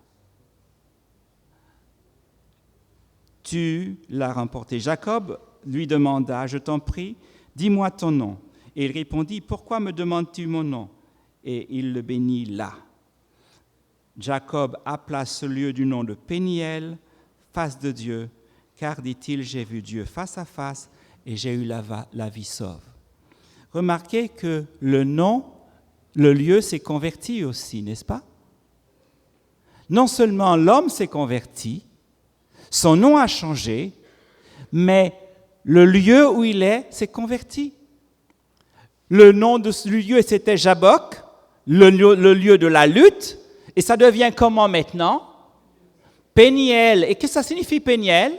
Tu l'as remporté. Jacob lui demanda, je t'en prie, dis-moi ton nom. Et il répondit, pourquoi me demandes-tu mon nom? Et il le bénit là. Jacob appela ce lieu du nom de Péniel, face de Dieu, car, dit-il, j'ai vu Dieu face à face et j'ai eu la vie sauve. Remarquez que le nom, le lieu s'est converti aussi, n'est-ce pas? Non seulement l'homme s'est converti, son nom a changé, mais le lieu où il est s'est converti. Le nom de ce lieu, c'était Jabbok, le lieu de la lutte, et ça devient comment maintenant? Péniel. Et qu'est-ce que ça signifie Péniel?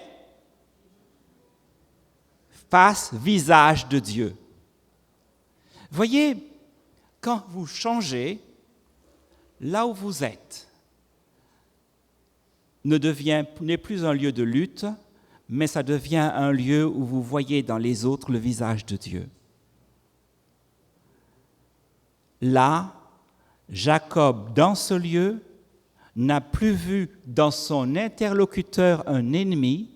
Face, visage de Dieu. Voyez, quand vous changez, là où vous êtes n'est plus un lieu de lutte, mais ça devient un lieu où vous voyez dans les autres le visage de Dieu. Là, Jacob, dans ce lieu, n'a plus vu dans son interlocuteur un ennemi,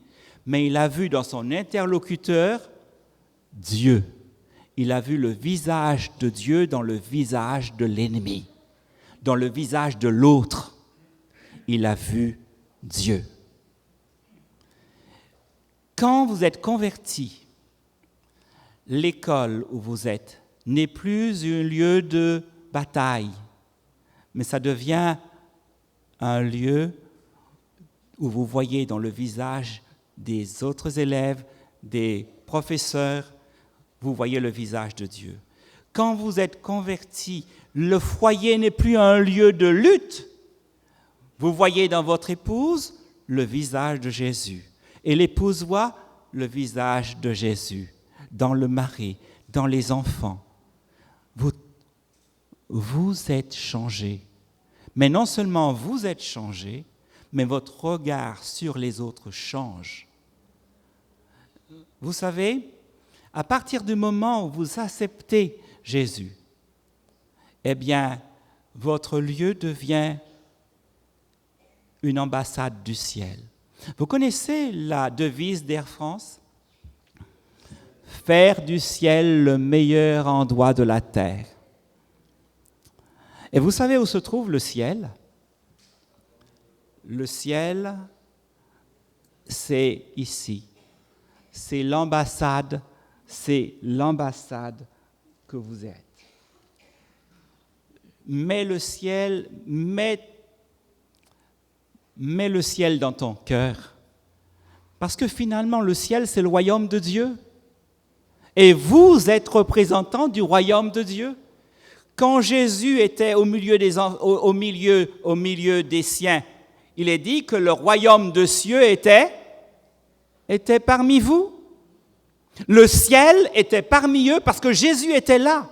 mais il a vu dans son interlocuteur Dieu. Il a vu le visage de Dieu dans le visage de l'ennemi, dans le visage de l'autre. Il a vu Dieu. Quand vous êtes converti, l'école où vous êtes n'est plus un lieu de bataille, mais ça devient un lieu où vous voyez dans le visage des autres élèves, des professeurs, vous voyez le visage de Dieu. Quand vous êtes converti, le foyer n'est plus un lieu de lutte. Vous voyez dans votre épouse le visage de Jésus. Et l'épouse voit le visage de Jésus dans le mari, dans les enfants. Vous êtes changés. Mais non seulement vous êtes changés, mais votre regard sur les autres change. Vous savez, à partir du moment où vous acceptez Jésus, eh bien, votre lieu devient une ambassade du ciel. Vous connaissez la devise d'Air France? Faire du ciel le meilleur endroit de la terre. Et vous savez où se trouve le ciel? Le ciel, c'est ici. C'est l'ambassade que vous êtes. Mets le ciel dans ton cœur. Parce que finalement, le ciel, c'est le royaume de Dieu. Et vous êtes représentants du royaume de Dieu. Quand Jésus était au milieu des siens, il est dit que le royaume de cieux était parmi vous. Le ciel était parmi eux parce que Jésus était là.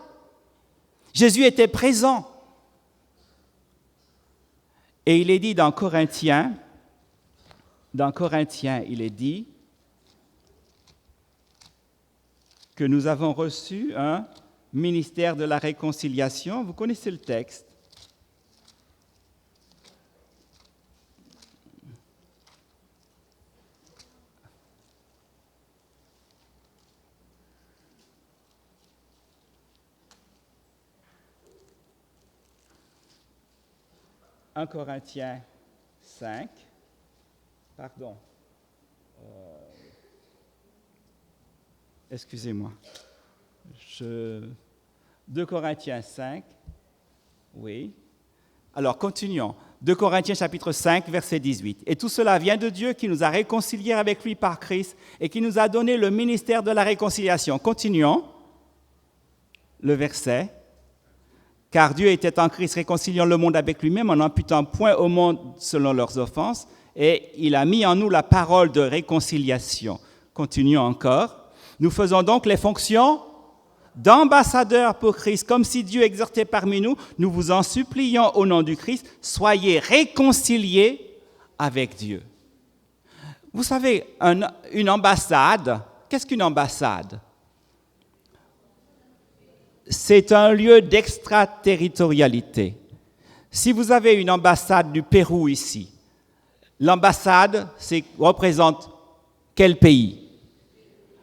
Jésus était présent. Et il est dit dans Corinthiens, il est dit que nous avons reçu un ministère de la réconciliation. Vous connaissez le texte. « 1 Corinthiens 5, pardon, excusez-moi, 2 Corinthiens 5, oui. Alors, continuons. 2 Corinthiens chapitre 5, verset 18. « Et tout cela vient de Dieu qui nous a réconciliés avec lui par Christ et qui nous a donné le ministère de la réconciliation. » Continuons le verset. « Car Dieu était en Christ réconciliant le monde avec lui-même en n'imputant point au monde selon leurs offenses, et il a mis en nous la parole de réconciliation. » Continuons encore. « Nous faisons donc les fonctions d'ambassadeurs pour Christ, comme si Dieu exhortait parmi nous. Nous vous en supplions au nom du Christ, soyez réconciliés avec Dieu. » Vous savez, une ambassade, qu'est-ce qu'une ambassade? C'est un lieu d'extraterritorialité. Si vous avez une ambassade du Pérou ici, l'ambassade représente quel pays?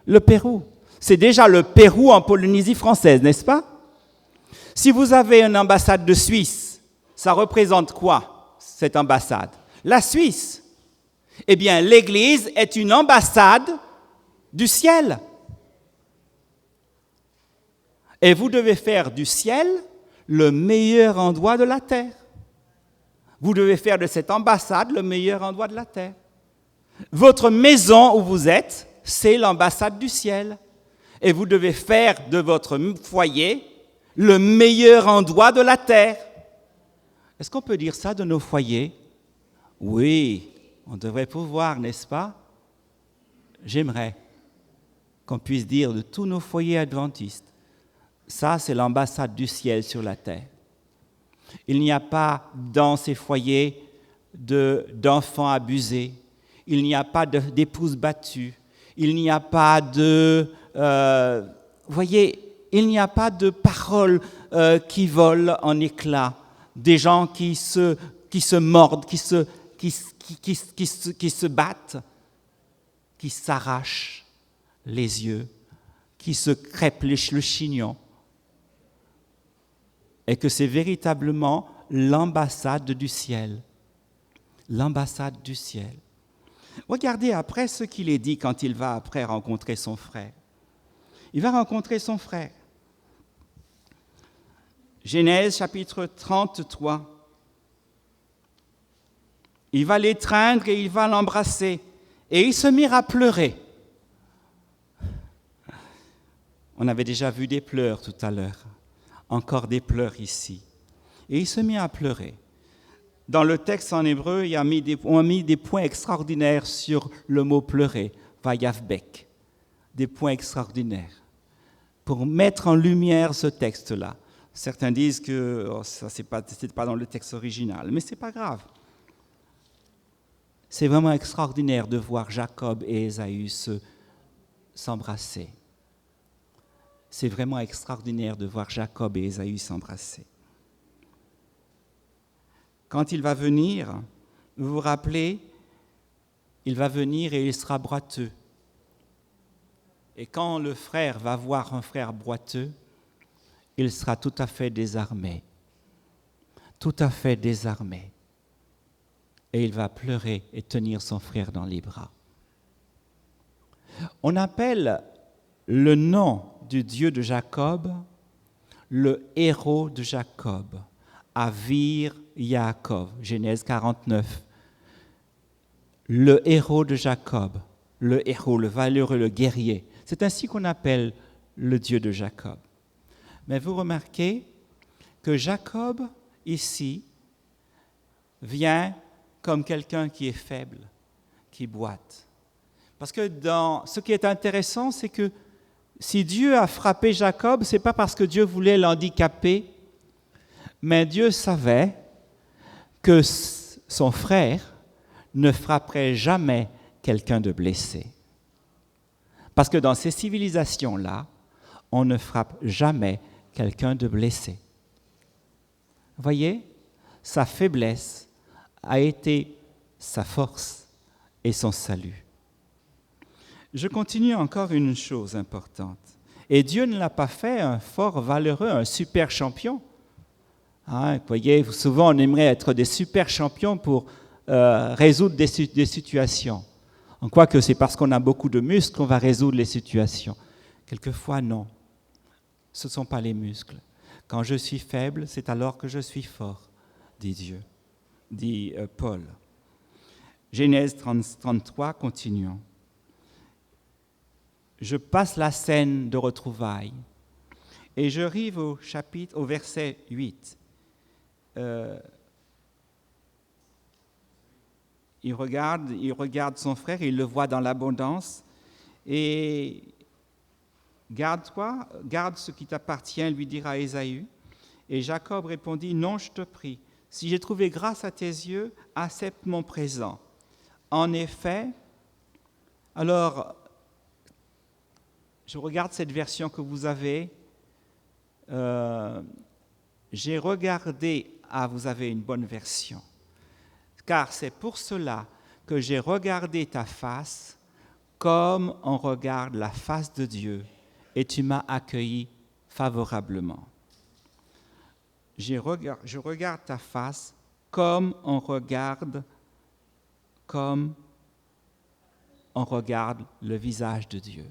Le Pérou. C'est déjà le Pérou en Polynésie française, n'est-ce pas? Si vous avez une ambassade de Suisse, ça représente quoi, cette ambassade? La Suisse. Eh bien, l'Église est une ambassade du ciel. Et vous devez faire du ciel le meilleur endroit de la terre. Vous devez faire de cette ambassade le meilleur endroit de la terre. Votre maison où vous êtes, c'est l'ambassade du ciel. Et vous devez faire de votre foyer le meilleur endroit de la terre. Est-ce qu'on peut dire ça de nos foyers? Oui, on devrait pouvoir, n'est-ce pas? J'aimerais qu'on puisse dire de tous nos foyers adventistes, ça, c'est l'ambassade du ciel sur la terre. Il n'y a pas dans ces foyers d'enfants abusés. Il n'y a pas d'épouses battues. Il n'y a pas il n'y a pas de paroles qui volent en éclats. Des gens qui se mordent, qui se battent, qui s'arrachent les yeux, qui se crêpent le chignon. Et que c'est véritablement l'ambassade du ciel. L'ambassade du ciel. Regardez après ce qu'il est dit quand il va après rencontrer son frère. Il va rencontrer son frère. Genèse chapitre 33. Il va l'étreindre et il va l'embrasser. Et ils se mirent à pleurer. On avait déjà vu des pleurs tout à l'heure. Encore des pleurs ici. Et il se mit à pleurer. Dans le texte en hébreu, on a mis des points extraordinaires sur le mot pleurer, vayavbek, des points extraordinaires, pour mettre en lumière ce texte-là. Certains disent que ça c'est pas dans le texte original, mais c'est pas grave. C'est vraiment extraordinaire de voir Jacob et Ésaü s'embrasser. C'est vraiment extraordinaire de voir Jacob et Ésaü s'embrasser. Quand il va venir, vous vous rappelez, il va venir et il sera boiteux. Et quand le frère va voir un frère boiteux, il sera tout à fait désarmé. Tout à fait désarmé. Et il va pleurer et tenir son frère dans les bras. On appelle le nom du Dieu de Jacob, le héros de Jacob, Avir Yaakov, Genèse 49. Le héros de Jacob, le héros, le valeureux, le guerrier. C'est ainsi qu'on appelle le Dieu de Jacob. Mais vous remarquez que Jacob, ici, vient comme quelqu'un qui est faible, qui boite. Parce que ce qui est intéressant, c'est que Si Dieu a frappé Jacob, ce n'est pas parce que Dieu voulait l'handicaper, mais Dieu savait que son frère ne frapperait jamais quelqu'un de blessé. Parce que dans ces civilisations-là, on ne frappe jamais quelqu'un de blessé. Vous voyez, sa faiblesse a été sa force et son salut. Je continue encore une chose importante. Et Dieu ne l'a pas fait un fort valeureux, un super champion. Hein, vous voyez, souvent on aimerait être des super champions pour résoudre des situations. En quoi que c'est parce qu'on a beaucoup de muscles qu'on va résoudre les situations. Quelquefois, non. Ce ne sont pas les muscles. Quand je suis faible, c'est alors que je suis fort, dit Dieu, dit Paul. Genèse 33, continuons. Je passe la scène de retrouvailles et j'arrive au verset 8. Il regarde son frère, il le voit dans l'abondance et garde ce qui t'appartient, lui dira Ésaü. Et Jacob répondit, non, je te prie, si j'ai trouvé grâce à tes yeux, accepte mon présent. En effet, alors, je regarde cette version que vous avez, j'ai regardé, vous avez une bonne version. Car c'est pour cela que j'ai regardé ta face comme on regarde la face de Dieu, et tu m'as accueilli favorablement. Je regarde ta face comme on regarde le visage de Dieu.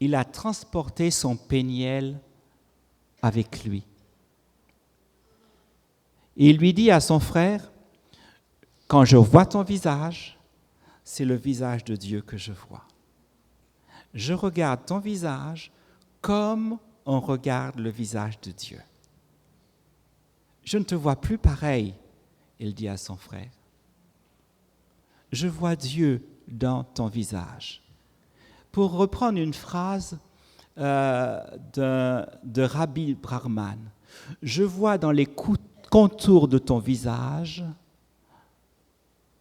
Il a transporté son péniel avec lui. Il lui dit à son frère, quand je vois ton visage, c'est le visage de Dieu que je vois. Je regarde ton visage comme on regarde le visage de Dieu. Je ne te vois plus pareil, il dit à son frère. Je vois Dieu dans ton visage. Pour reprendre une phrase de Rabbi Brahman, je vois dans les contours de ton visage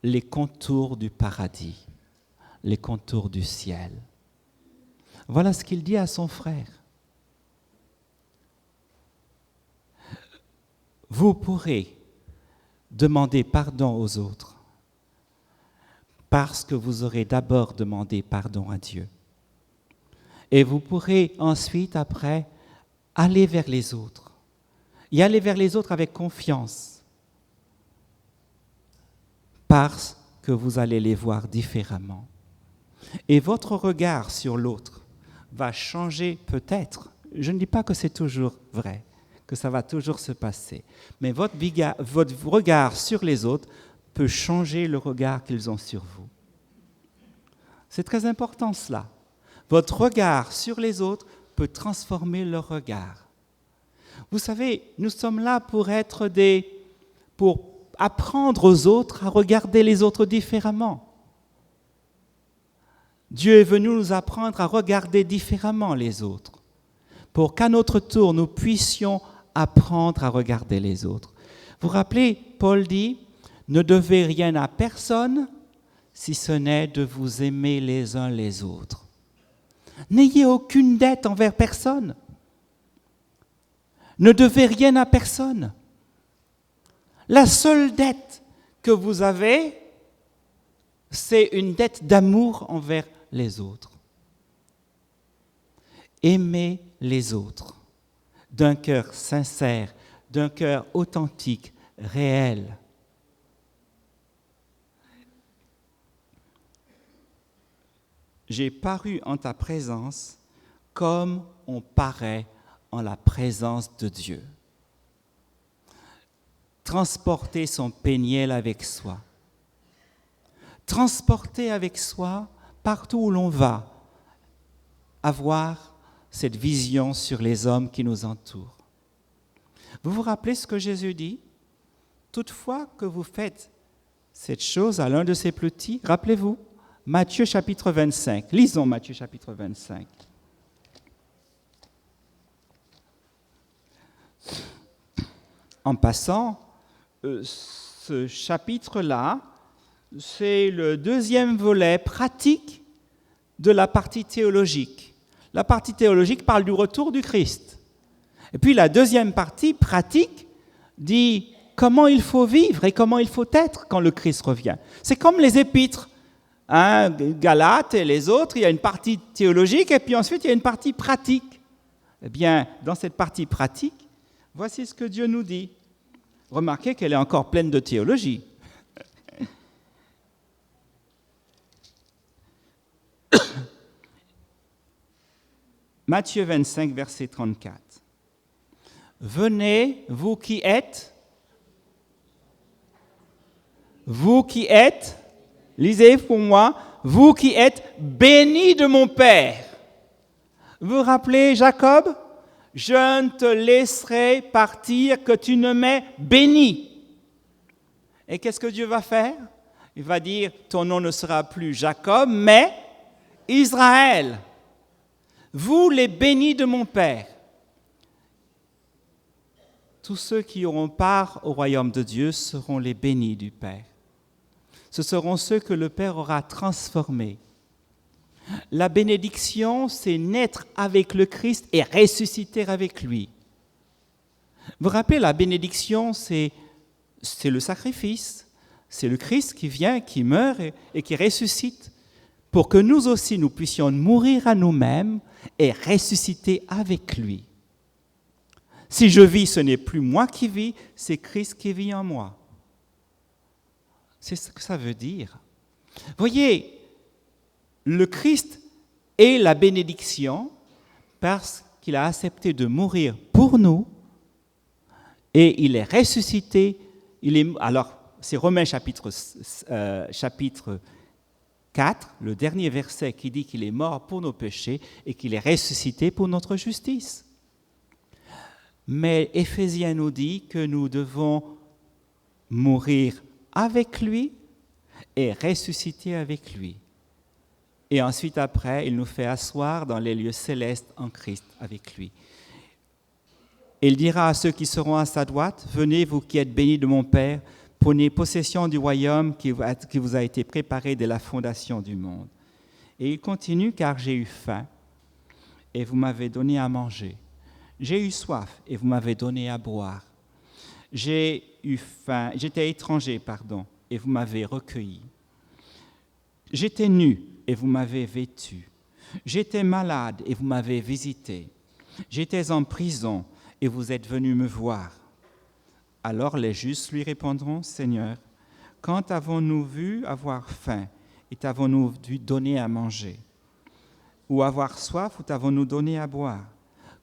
les contours du paradis, les contours du ciel. Voilà ce qu'il dit à son frère. Vous pourrez demander pardon aux autres parce que vous aurez d'abord demandé pardon à Dieu. Et vous pourrez ensuite, après, aller vers les autres. Y aller vers les autres avec confiance. Parce que vous allez les voir différemment. Et votre regard sur l'autre va changer peut-être. Je ne dis pas que c'est toujours vrai, que ça va toujours se passer. Mais votre regard sur les autres peut changer le regard qu'ils ont sur vous. C'est très important cela. Votre regard sur les autres peut transformer leur regard. Vous savez, nous sommes là pour apprendre aux autres à regarder les autres différemment. Dieu est venu nous apprendre à regarder différemment les autres, pour qu'à notre tour, nous puissions apprendre à regarder les autres. Vous vous rappelez, Paul dit, ne devez rien à personne, si ce n'est de vous aimer les uns les autres. N'ayez aucune dette envers personne. Ne devez rien à personne. La seule dette que vous avez, c'est une dette d'amour envers les autres. Aimez les autres d'un cœur sincère, d'un cœur authentique, réel. J'ai paru en ta présence comme on paraît en la présence de Dieu. Transporter son péniel avec soi. Transporter avec soi partout où l'on va. Avoir cette vision sur les hommes qui nous entourent. Vous vous rappelez ce que Jésus dit? Toutefois que vous faites cette chose à l'un de ces petits, rappelez-vous, Matthieu chapitre 25. Lisons Matthieu chapitre 25. en passant, ce chapitre-là, c'est le deuxième volet pratique de la partie théologique. La partie théologique parle du retour du Christ. Et puis la deuxième partie pratique dit comment il faut vivre et comment il faut être quand le Christ revient. C'est comme les épîtres, Galates et les autres, il y a une partie théologique et puis ensuite il y a une partie pratique. Eh bien, dans cette partie pratique, voici ce que Dieu nous dit. Remarquez qu'elle est encore pleine de théologie. Matthieu 25, verset 34. Venez, vous qui êtes, lisez pour moi, vous qui êtes bénis de mon Père. Vous vous rappelez Jacob? Je ne te laisserai partir que tu ne m'aies béni. Et qu'est-ce que Dieu va faire? Il va dire, ton nom ne sera plus Jacob, mais Israël. Vous les bénis de mon Père. Tous ceux qui auront part au royaume de Dieu seront les bénis du Père. Ce seront ceux que le Père aura transformés. La bénédiction, c'est naître avec le Christ et ressusciter avec lui. Vous vous rappelez, la bénédiction, c'est le sacrifice. C'est le Christ qui vient, qui meurt et qui ressuscite pour que nous aussi, nous puissions mourir à nous-mêmes et ressusciter avec lui. Si je vis, ce n'est plus moi qui vis, c'est Christ qui vit en moi. C'est ce que ça veut dire. Voyez, le Christ est la bénédiction parce qu'il a accepté de mourir pour nous et il est ressuscité. Alors, c'est Romains chapitre 4, le dernier verset qui dit qu'il est mort pour nos péchés et qu'il est ressuscité pour notre justice. Mais Éphésiens nous dit que nous devons mourir avec lui et ressusciter avec lui. Et ensuite, après, il nous fait asseoir dans les lieux célestes en Christ avec lui. Il dira à ceux qui seront à sa droite, « Venez, vous qui êtes bénis de mon Père, prenez possession du royaume qui vous a été préparé dès la fondation du monde. » Et il continue, « Car j'ai eu faim, et vous m'avez donné à manger. J'ai eu soif, et vous m'avez donné à boire. J'étais étranger, et vous m'avez recueilli. J'étais nu, et vous m'avez vêtu. J'étais malade, et vous m'avez visité. J'étais en prison, et vous êtes venus me voir. » Alors les justes lui répondront, « Seigneur, quand avons-nous vu avoir faim, et t'avons-nous donné à manger? Ou avoir soif, ou t'avons-nous donné à boire?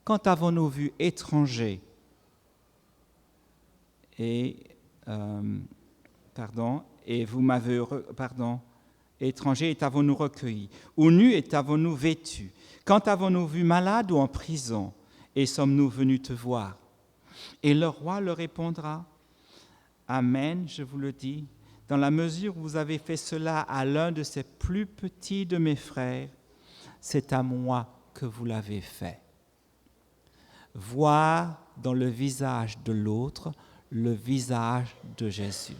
Quand avons-nous vu étranger, étranger, et t'avons-nous recueilli? Ou nu, et t'avons-nous vêtu? Quand avons-nous vu malade ou en prison, et sommes-nous venus te voir? » Et le roi leur répondra, « Amen, je vous le dis, dans la mesure où vous avez fait cela à l'un de ces plus petits de mes frères, c'est à moi que vous l'avez fait. » Voir dans le visage de l'autre le visage de Jésus.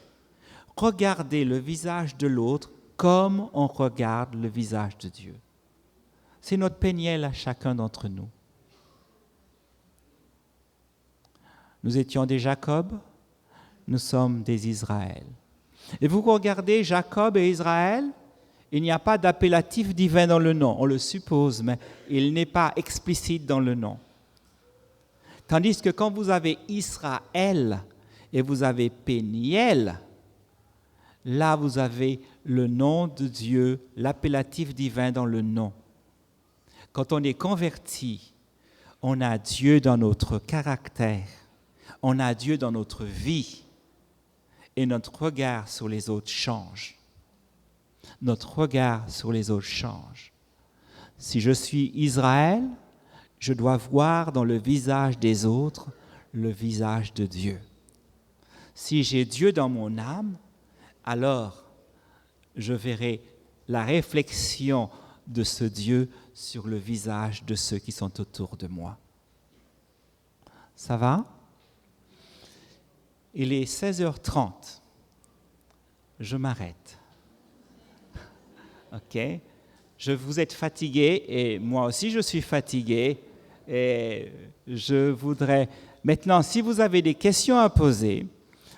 Regarder le visage de l'autre comme on regarde le visage de Dieu. C'est notre péniel à chacun d'entre nous. Nous étions des Jacob, nous sommes des Israël. Et vous regardez Jacob et Israël, il n'y a pas d'appellatif divin dans le nom, on le suppose, mais il n'est pas explicite dans le nom. Tandis que quand vous avez Israël et vous avez Péniel, là vous avez le nom de Dieu, l'appellatif divin dans le nom. Quand on est converti, on a Dieu dans notre caractère, on a Dieu dans notre vie et notre regard sur les autres change. Notre regard sur les autres change. Si je suis Israël, je dois voir dans le visage des autres le visage de Dieu. Si j'ai Dieu dans mon âme, alors je verrai la réflexion de ce Dieu sur le visage de ceux qui sont autour de moi. Ça va? Il est 16h30. Je m'arrête. OK? Vous êtes fatigué et moi aussi je suis fatigué. Et je voudrais... Maintenant, si vous avez des questions à poser,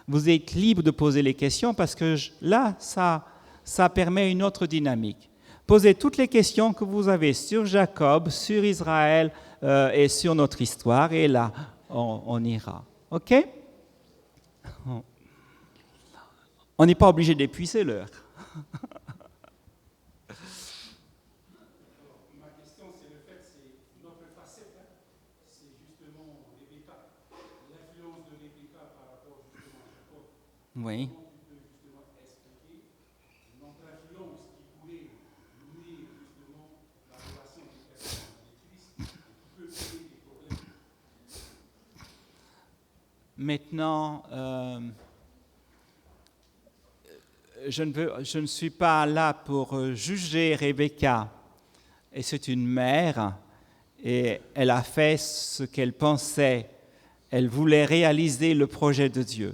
vous êtes libre de poser les questions parce que là, ça permet une autre dynamique. Posez toutes les questions que vous avez sur Jacob, sur Israël et sur notre histoire et là, on ira. OK? On n'est pas obligé d'épuiser l'heure. Ma question, c'est le fait, c'est notre facette, c'est justement Rebecca, l'influence de Rebecca par rapport justement à Jacob. Oui. Comment tu peux justement expliquer notre influence qui pourrait nourrir justement la relation des personnes avec Christ et qui peut créer des problèmes? Maintenant, je ne suis pas là pour juger Rebecca. Et c'est une mère, et elle a fait ce qu'elle pensait. Elle voulait réaliser le projet de Dieu.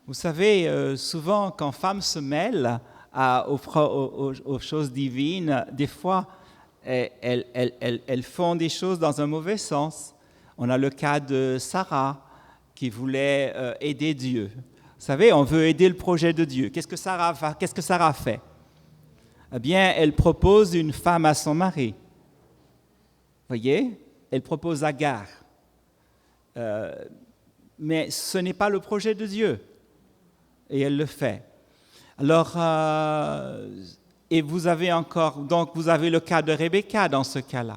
Vous savez, souvent, quand femmes se mêlent aux choses divines, des fois, elles font des choses dans un mauvais sens. On a le cas de Sarah, qui voulait aider Dieu. Vous savez, on veut aider le projet de Dieu. Qu'est-ce que Sarah fait? Eh bien, elle propose une femme à son mari. Vous voyez? Elle propose Agar. Mais ce n'est pas le projet de Dieu. Et elle le fait. Alors, et vous avez le cas de Rebecca dans ce cas-là.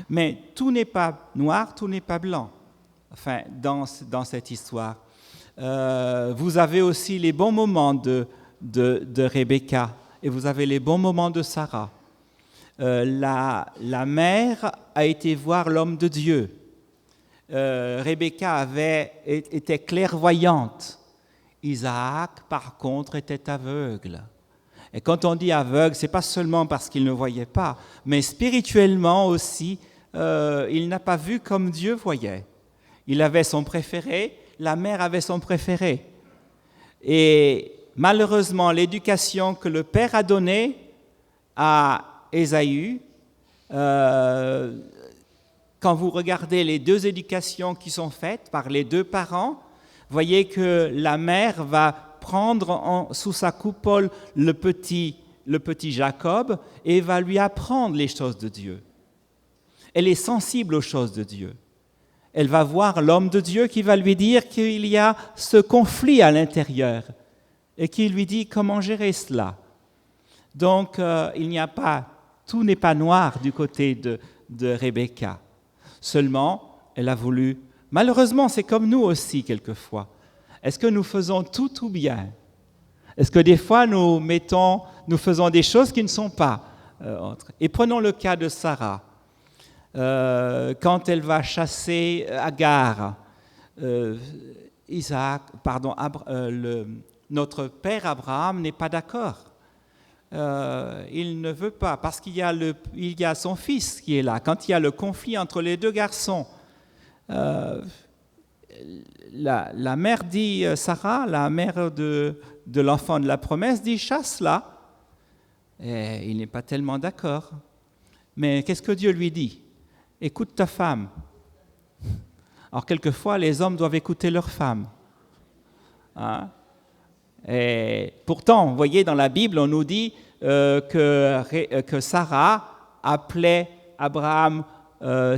Mais tout n'est pas noir, tout n'est pas blanc. Enfin, dans cette histoire. Vous avez aussi les bons moments de Rebecca et vous avez les bons moments de Sarah. La mère a été voir l'homme de Dieu. Rebecca était clairvoyante. Isaac, par contre, était aveugle. Et quand on dit aveugle, ce n'est pas seulement parce qu'il ne voyait pas, mais spirituellement aussi, il n'a pas vu comme Dieu voyait. Il avait son préféré, la mère avait son préféré. Et malheureusement, l'éducation que le père a donnée à Ésaü, quand vous regardez les deux éducations qui sont faites par les deux parents, voyez que la mère va prendre sous sa coupole le petit Jacob et va lui apprendre les choses de Dieu. Elle est sensible aux choses de Dieu. Elle va voir l'homme de Dieu qui va lui dire qu'il y a ce conflit à l'intérieur et qui lui dit comment gérer cela. Donc, tout n'est pas noir du côté de Rebecca. Seulement, elle a voulu... Malheureusement, c'est comme nous aussi quelquefois. Est-ce que nous faisons tout bien? Est-ce que des fois, nous faisons des choses qui ne sont pas autres? Et prenons le cas de Sarah. Quand elle va chasser Agar, notre père Abraham n'est pas d'accord. Il ne veut pas, parce qu'il y a son fils qui est là. Quand il y a le conflit entre les deux garçons, la mère dit, Sarah, la mère de l'enfant de la promesse, dit chasse-la. Et il n'est pas tellement d'accord. Mais qu'est-ce que Dieu lui dit? Écoute ta femme. Alors, quelquefois, les hommes doivent écouter leur femme. Hein? Et pourtant, vous voyez, dans la Bible, on nous dit que Sarah appelait Abraham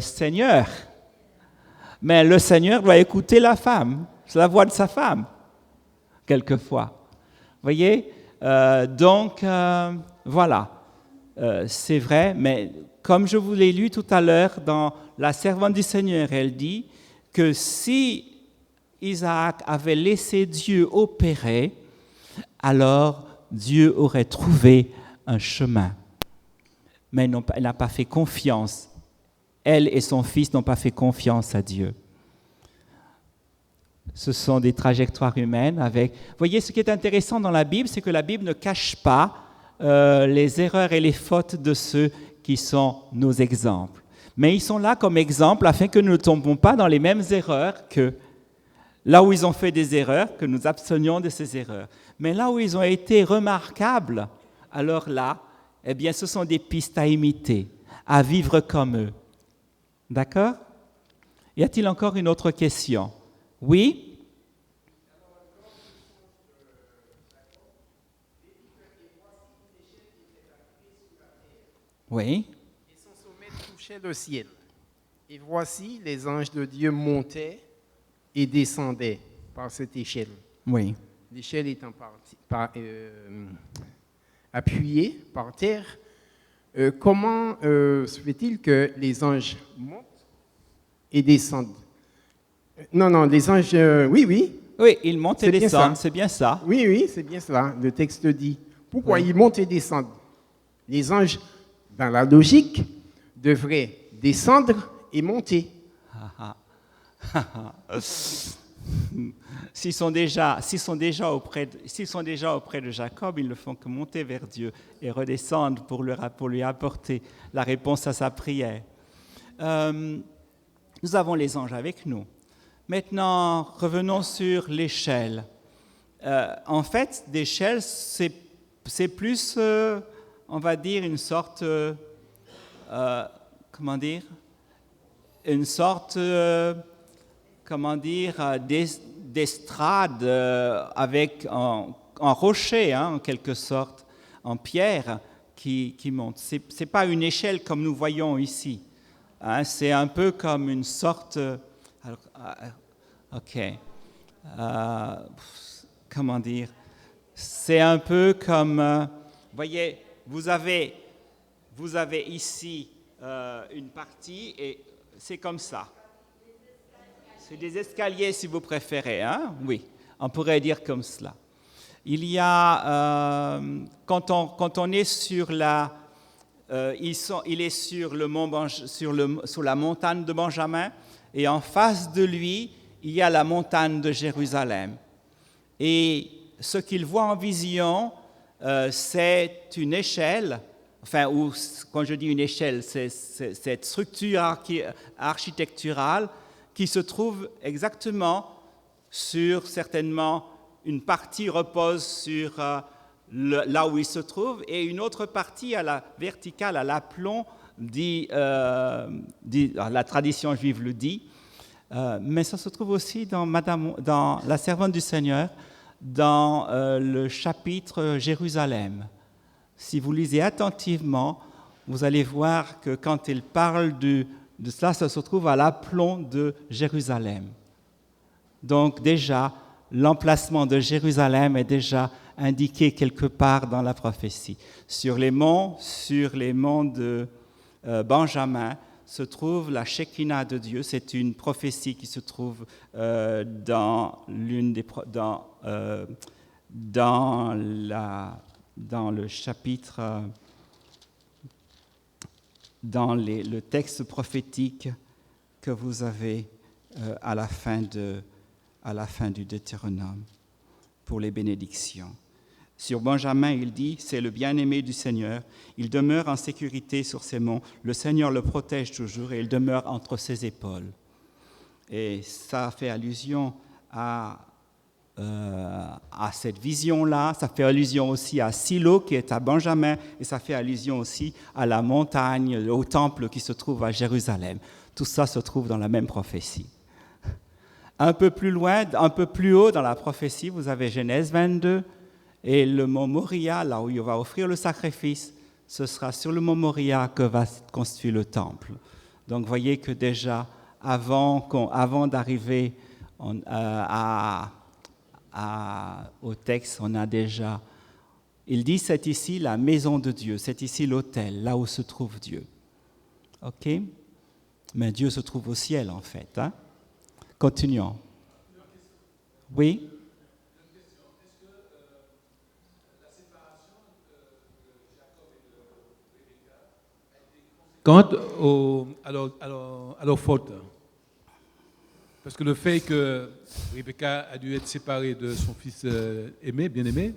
Seigneur. Mais le Seigneur doit écouter la femme, c'est la voix de sa femme, quelquefois. Vous voyez? Voilà. C'est vrai, mais comme je vous l'ai lu tout à l'heure dans La servante du Seigneur, elle dit que si Isaac avait laissé Dieu opérer, alors Dieu aurait trouvé un chemin. Mais elle n'a pas fait confiance. Elle et son fils n'ont pas fait confiance à Dieu. Ce sont des trajectoires humaines avec... Vous voyez, ce qui est intéressant dans la Bible, c'est que la Bible ne cache pas les erreurs et les fautes de ceux qui sont nos exemples. Mais ils sont là comme exemple afin que nous ne tombons pas dans les mêmes erreurs qu'eux. là où ils ont fait des erreurs, que nous abstenions de ces erreurs. Mais là où ils ont été remarquables, alors là, eh bien, ce sont des pistes à imiter, à vivre comme eux. D'accord? Y a-t-il encore une autre question? Oui? Oui? Et son sommet touchait le ciel. Et voici, les anges de Dieu montaient et descendaient par cette échelle. Oui. L'échelle étant appuyée par terre. Comment se fait-il que les anges montent et descendent? Non, les anges, oui. Oui, ils montent et C'est bien descendent, ça. c'est bien ça. Oui, c'est bien cela, le texte dit. Pourquoi Oui. ils montent et descendent? Les anges, dans la logique, devraient descendre et monter. S'ils sont déjà auprès de Jacob, ils ne font que monter vers Dieu et redescendre pour lui apporter la réponse à sa prière. Nous avons les anges avec nous. Maintenant, revenons sur l'échelle. En fait, l'échelle, c'est plus, on va dire, une sorte, d'estrade avec en rocher, en quelque sorte, en pierre qui monte. C'est pas une échelle comme nous voyons ici. C'est un peu comme une sorte. C'est un peu comme. Voyez, vous avez ici une partie et c'est comme ça. C'est des escaliers si vous préférez, hein? Oui, on pourrait dire comme cela. Il y a, quand on est sur la, il est sur le mont sur la montagne de Benjamin, et en face de lui, il y a la montagne de Jérusalem. Et ce qu'il voit en vision, c'est une échelle, ou quand je dis une échelle, c'est cette structure architecturale qui se trouve exactement certainement, une partie repose sur là où il se trouve, et une autre partie à la verticale, à l'aplomb, la tradition juive le dit, mais ça se trouve aussi dans La Servante du Seigneur, dans le chapitre Jérusalem. Si vous lisez attentivement, vous allez voir que quand il parle de cela, ça se trouve à l'aplomb de Jérusalem. Donc déjà, l'emplacement de Jérusalem est déjà indiqué quelque part dans la prophétie. Sur les monts de Benjamin se trouve la Shekinah de Dieu. C'est une prophétie qui se trouve dans le chapitre, dans le texte prophétique que vous avez à la fin du Deutéronome pour les bénédictions. Sur Benjamin, il dit, c'est le bien-aimé du Seigneur, il demeure en sécurité sur ses monts, le Seigneur le protège toujours et il demeure entre ses épaules. Et ça fait allusion à cette vision-là, ça fait allusion aussi à Silo qui est à Benjamin, et ça fait allusion aussi à la montagne, au temple qui se trouve à Jérusalem. Tout ça se trouve dans la même prophétie. Un peu plus loin, un peu plus haut dans la prophétie, vous avez Genèse 22, et le mont Moria, là où il va offrir le sacrifice, ce sera sur le mont Moria que va se construire le temple. Donc, voyez que déjà, avant d'arriver au texte, on a déjà... Il dit, c'est ici la maison de Dieu, c'est ici l'autel, là où se trouve Dieu. OK? Mais Dieu se trouve au ciel, en fait. Hein? Continuons. Oui? Quant à leur faute, parce que le fait que Rebecca a dû être séparée de son fils bien-aimé,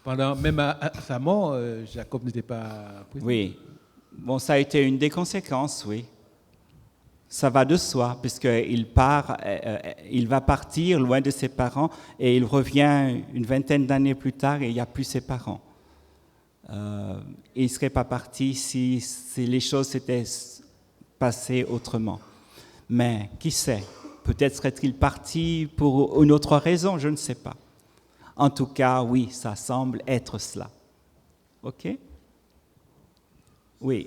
même à sa mort, Jacob n'était pas présent. Oui. Bon, ça a été une des conséquences, oui. Ça va de soi, puisqu'il il va partir loin de ses parents et il revient une vingtaine d'années plus tard et il n'y a plus ses parents. Il ne serait pas parti si les choses s'étaient passées autrement. Mais qui sait, peut-être serait-il parti pour une autre raison, je ne sais pas. En tout cas, oui, ça semble être cela. OK? Oui.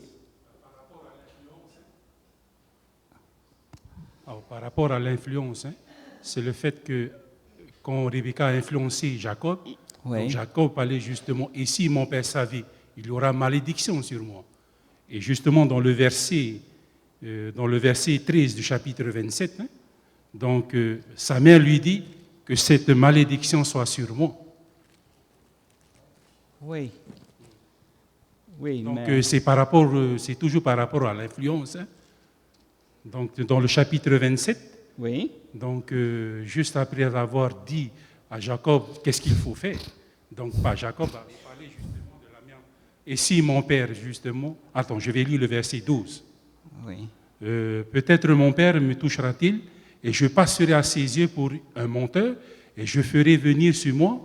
Alors, par rapport à l'influence, c'est le fait que quand Rebecca a influencé Jacob, Oui. donc Jacob allait justement, et si mon père savait, il y aura malédiction sur moi. Et justement, dans le verset 13 du chapitre 27, donc sa mère lui dit que cette malédiction soit sur moi. Oui. Oui, Donc mais... c'est toujours par rapport à l'influence. Donc dans le chapitre 27, Oui. donc juste après avoir dit à Jacob qu'est-ce qu'il faut faire, donc Jacob avait parlé justement de la mère. Et si mon père justement, attends, je vais lire le verset 12. Oui. Peut-être mon père me touchera-t-il et je passerai à ses yeux pour un menteur et je ferai venir sur moi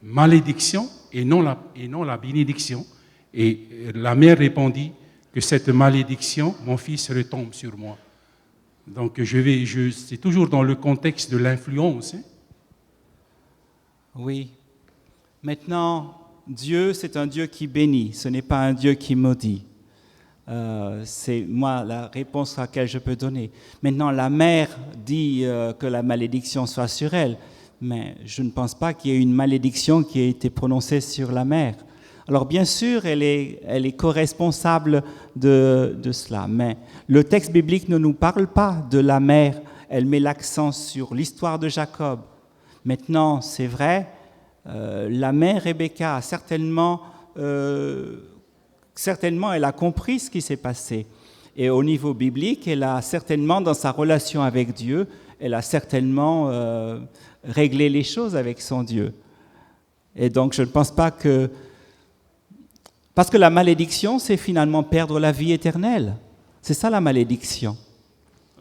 malédiction et non la bénédiction. Et la mère répondit que cette malédiction, mon fils, retombe sur moi. Donc c'est toujours dans le contexte de l'influence. Oui. Maintenant, Dieu, c'est un Dieu qui bénit, ce n'est pas un Dieu qui maudit. C'est moi la réponse à laquelle je peux donner. Maintenant, la mère dit que la malédiction soit sur elle, mais je ne pense pas qu'il y ait une malédiction qui ait été prononcée sur la mère. Alors bien sûr, elle est co-responsable de cela, mais le texte biblique ne nous parle pas de la mère. Elle met l'accent sur l'histoire de Jacob. Maintenant, c'est vrai, la mère Rebecca a certainement, elle a compris ce qui s'est passé. Et au niveau biblique, elle a certainement, dans sa relation avec Dieu, elle a certainement réglé les choses avec son Dieu. Et donc, je ne pense pas que... Parce que la malédiction, c'est finalement perdre la vie éternelle. C'est ça la malédiction.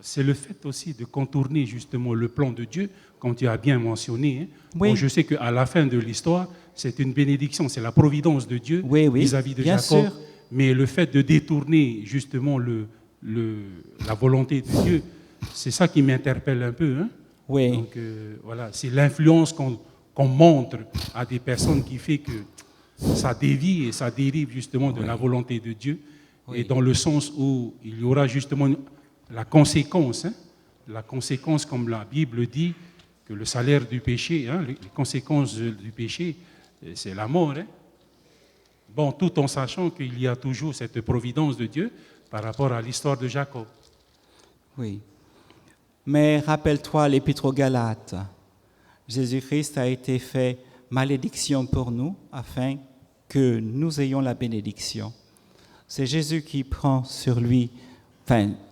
C'est le fait aussi de contourner justement le plan de Dieu, comme tu as bien mentionné. Oui. Bon, je sais qu'à la fin de l'histoire, c'est une bénédiction, c'est la providence de Dieu Oui, vis-à-vis de bien Jacob. sûr. Mais le fait de détourner justement la volonté de Dieu, c'est ça qui m'interpelle un peu. Oui. Donc voilà, c'est l'influence qu'on montre à des personnes qui fait que ça dévie et ça dérive justement de la volonté de Dieu, et dans le sens où il y aura justement la conséquence, comme la Bible dit, que le salaire du péché, les conséquences du péché, c'est la mort. Bon, tout en sachant qu'il y a toujours cette providence de Dieu par rapport à l'histoire de Jacob. Oui. Mais rappelle-toi l'Épître aux Galates. Jésus-Christ a été fait malédiction pour nous afin que nous ayons la bénédiction. C'est Jésus qui prend sur lui,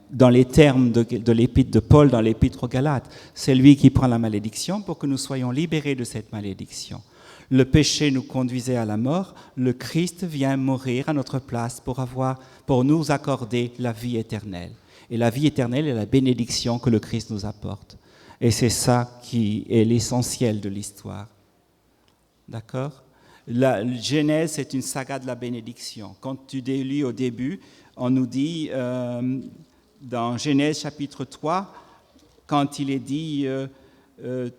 dans les termes de l'épître de Paul dans l'Épître aux Galates, c'est lui qui prend la malédiction pour que nous soyons libérés de cette malédiction. Le péché nous conduisait à la mort, le Christ vient mourir à notre place pour nous accorder la vie éternelle. Et la vie éternelle est la bénédiction que le Christ nous apporte. Et c'est ça qui est l'essentiel de l'histoire. D'accord ? La Genèse, c'est une saga de la bénédiction. Quand tu lis au début, on nous dit, dans Genèse chapitre 3, quand il est dit que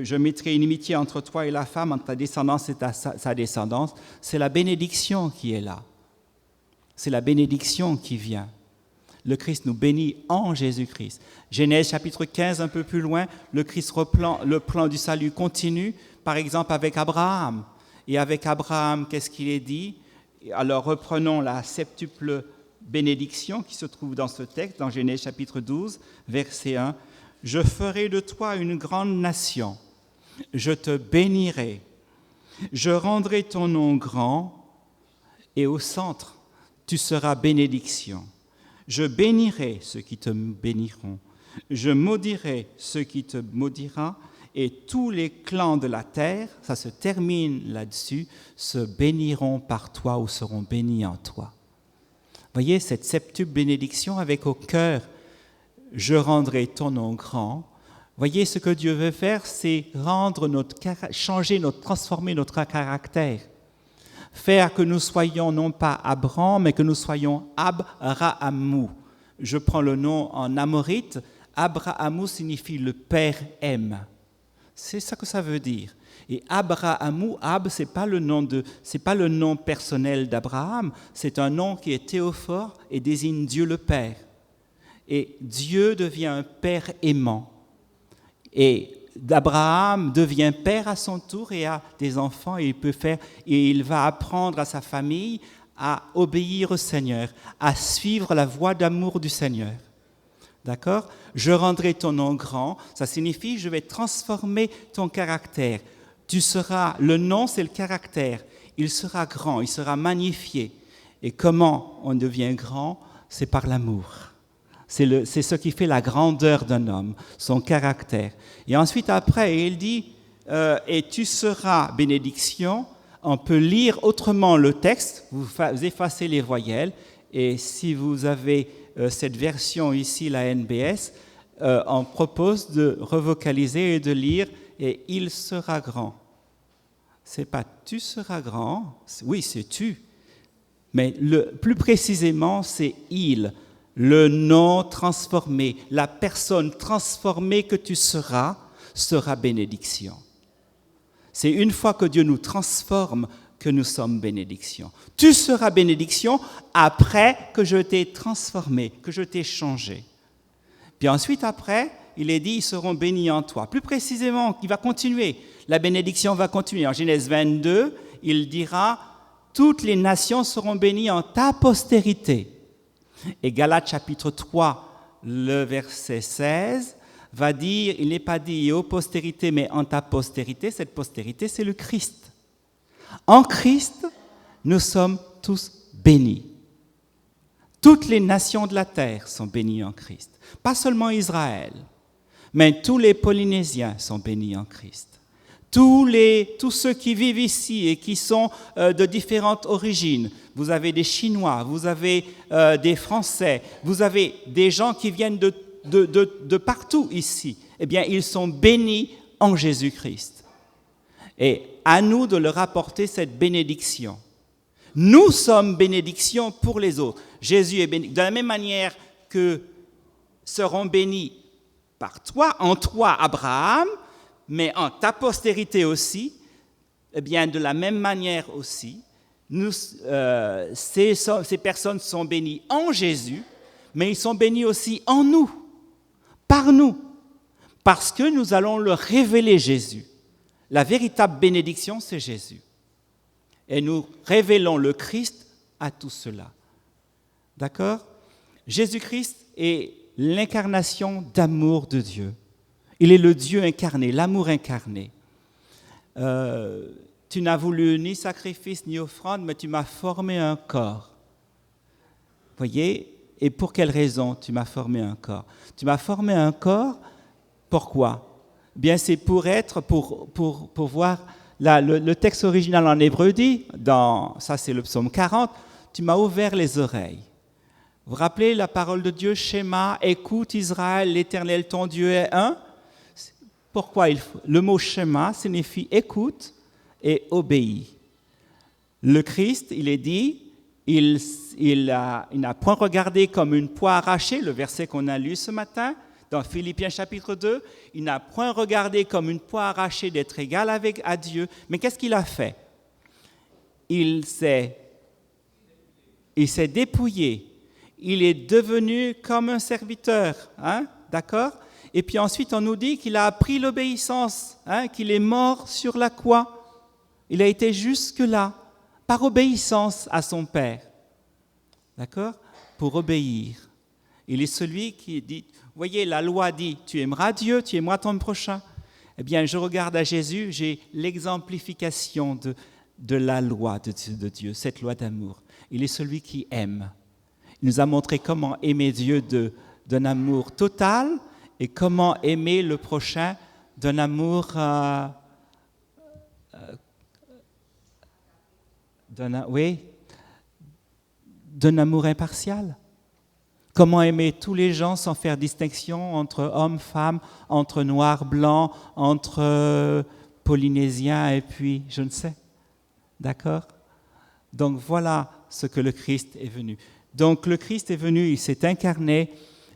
je mettrai une inimitié entre toi et la femme, entre ta descendance et sa descendance, c'est la bénédiction qui est là. C'est la bénédiction qui vient. Le Christ nous bénit en Jésus-Christ. Genèse chapitre 15, un peu plus loin, le plan du salut continue, par exemple avec Abraham. Et avec Abraham, qu'est-ce qu'il est dit ? Alors reprenons la septuple bénédiction qui se trouve dans ce texte, dans Genèse chapitre 12, verset 1. « Je ferai de toi une grande nation, je te bénirai, je rendrai ton nom grand, et au centre, tu seras bénédiction. Je bénirai ceux qui te béniront, je maudirai ceux qui te maudiront, et tous les clans de la terre, ça se termine là-dessus, se béniront par toi ou seront bénis en toi. » Voyez cette septuple bénédiction avec au cœur « Je rendrai ton nom grand ». Voyez, ce que Dieu veut faire, c'est transformer notre caractère. Faire que nous soyons non pas Abraham, mais que nous soyons Abrahamou. Je prends le nom en amorite. Abrahamou signifie le Père aime. C'est ça que ça veut dire. Et Abrahamou, c'est pas le nom personnel d'Abraham, c'est un nom qui est théophore et désigne Dieu le Père. Et Dieu devient un Père aimant. Et d'Abraham devient père à son tour et a des enfants et il va apprendre à sa famille à obéir au Seigneur, à suivre la voie d'amour du Seigneur. D'accord ? Je rendrai ton nom grand, ça signifie je vais transformer ton caractère. Le nom c'est le caractère, il sera grand, il sera magnifié. Et comment on devient grand ? C'est par l'amour. C'est ce qui fait la grandeur d'un homme, son caractère. Et ensuite, après, il dit « Et tu seras bénédiction ». On peut lire autrement le texte, vous effacez les voyelles, et si vous avez cette version ici, la NBS, on propose de revocaliser et de lire « Et il sera grand ». C'est pas « tu seras grand », oui, c'est « tu », mais plus précisément, c'est « il ». Le nom transformé, la personne transformée que tu seras, sera bénédiction. C'est une fois que Dieu nous transforme que nous sommes bénédiction. Tu seras bénédiction après que je t'ai transformé, que je t'ai changé. Puis ensuite, après, il est dit, ils seront bénis en toi. Plus précisément, il va continuer. La bénédiction va continuer. En Genèse 22, il dira, toutes les nations seront bénies en ta postérité. Et Galates chapitre 3, le verset 16, va dire, il n'est pas dit aux postérités, mais en ta postérité. Cette postérité, c'est le Christ. En Christ, nous sommes tous bénis. Toutes les nations de la terre sont bénies en Christ. Pas seulement Israël, mais tous les Polynésiens sont bénis en Christ. Tous ceux qui vivent ici et qui sont de différentes origines, vous avez des Chinois, vous avez des Français, vous avez des gens qui viennent de partout ici, eh bien, ils sont bénis en Jésus-Christ. Et à nous de leur apporter cette bénédiction. Nous sommes bénédiction pour les autres. Jésus est béni. De la même manière que seront bénis par toi, en toi, Abraham, mais en ta postérité aussi, eh bien, de la même manière aussi, ces personnes sont bénies en Jésus, mais ils sont bénis aussi en nous, par nous, parce que nous allons leur révéler Jésus. La véritable bénédiction, c'est Jésus. Et nous révélons le Christ à tout cela. D'accord ? Jésus-Christ est l'incarnation d'amour de Dieu. Il est le Dieu incarné, l'amour incarné. Tu n'as voulu ni sacrifice ni offrande, mais tu m'as formé un corps. Voyez ? Et pour quelle raison tu m'as formé un corps ? Tu m'as formé un corps, pourquoi ? Bien, c'est pour voir, là, le texte original en hébreu dit, ça c'est le psaume 40, tu m'as ouvert les oreilles. Vous vous rappelez la parole de Dieu, Shema, écoute Israël, l'Éternel ton Dieu est un. Pourquoi le mot Shema signifie écoute et obéis. Le Christ, il est dit, il n'a point regardé comme une poix arrachée, le verset qu'on a lu ce matin, dans Philippiens chapitre 2, il n'a point regardé comme une poix arrachée d'être égal à Dieu, mais qu'est-ce qu'il a fait ? Il s'est dépouillé, il est devenu comme un serviteur, d'accord ? Et puis ensuite, on nous dit qu'il a appris l'obéissance, qu'il est mort sur la croix. Il a été jusque-là, par obéissance à son Père. D'accord ? Pour obéir. Il est celui qui dit, voyez, la loi dit, tu aimeras Dieu, tu aimeras ton prochain. Eh bien, je regarde à Jésus, j'ai l'exemplification de la loi de Dieu, cette loi d'amour. Il est celui qui aime. Il nous a montré comment aimer Dieu d'un amour total, et comment aimer le prochain d'un amour d'un amour impartial? Comment aimer tous les gens sans faire distinction entre hommes, femmes, entre noirs, blancs, entre polynésiens et puis je ne sais. D'accord? Donc voilà ce que le Christ est venu. Donc le Christ est venu, il s'est incarné,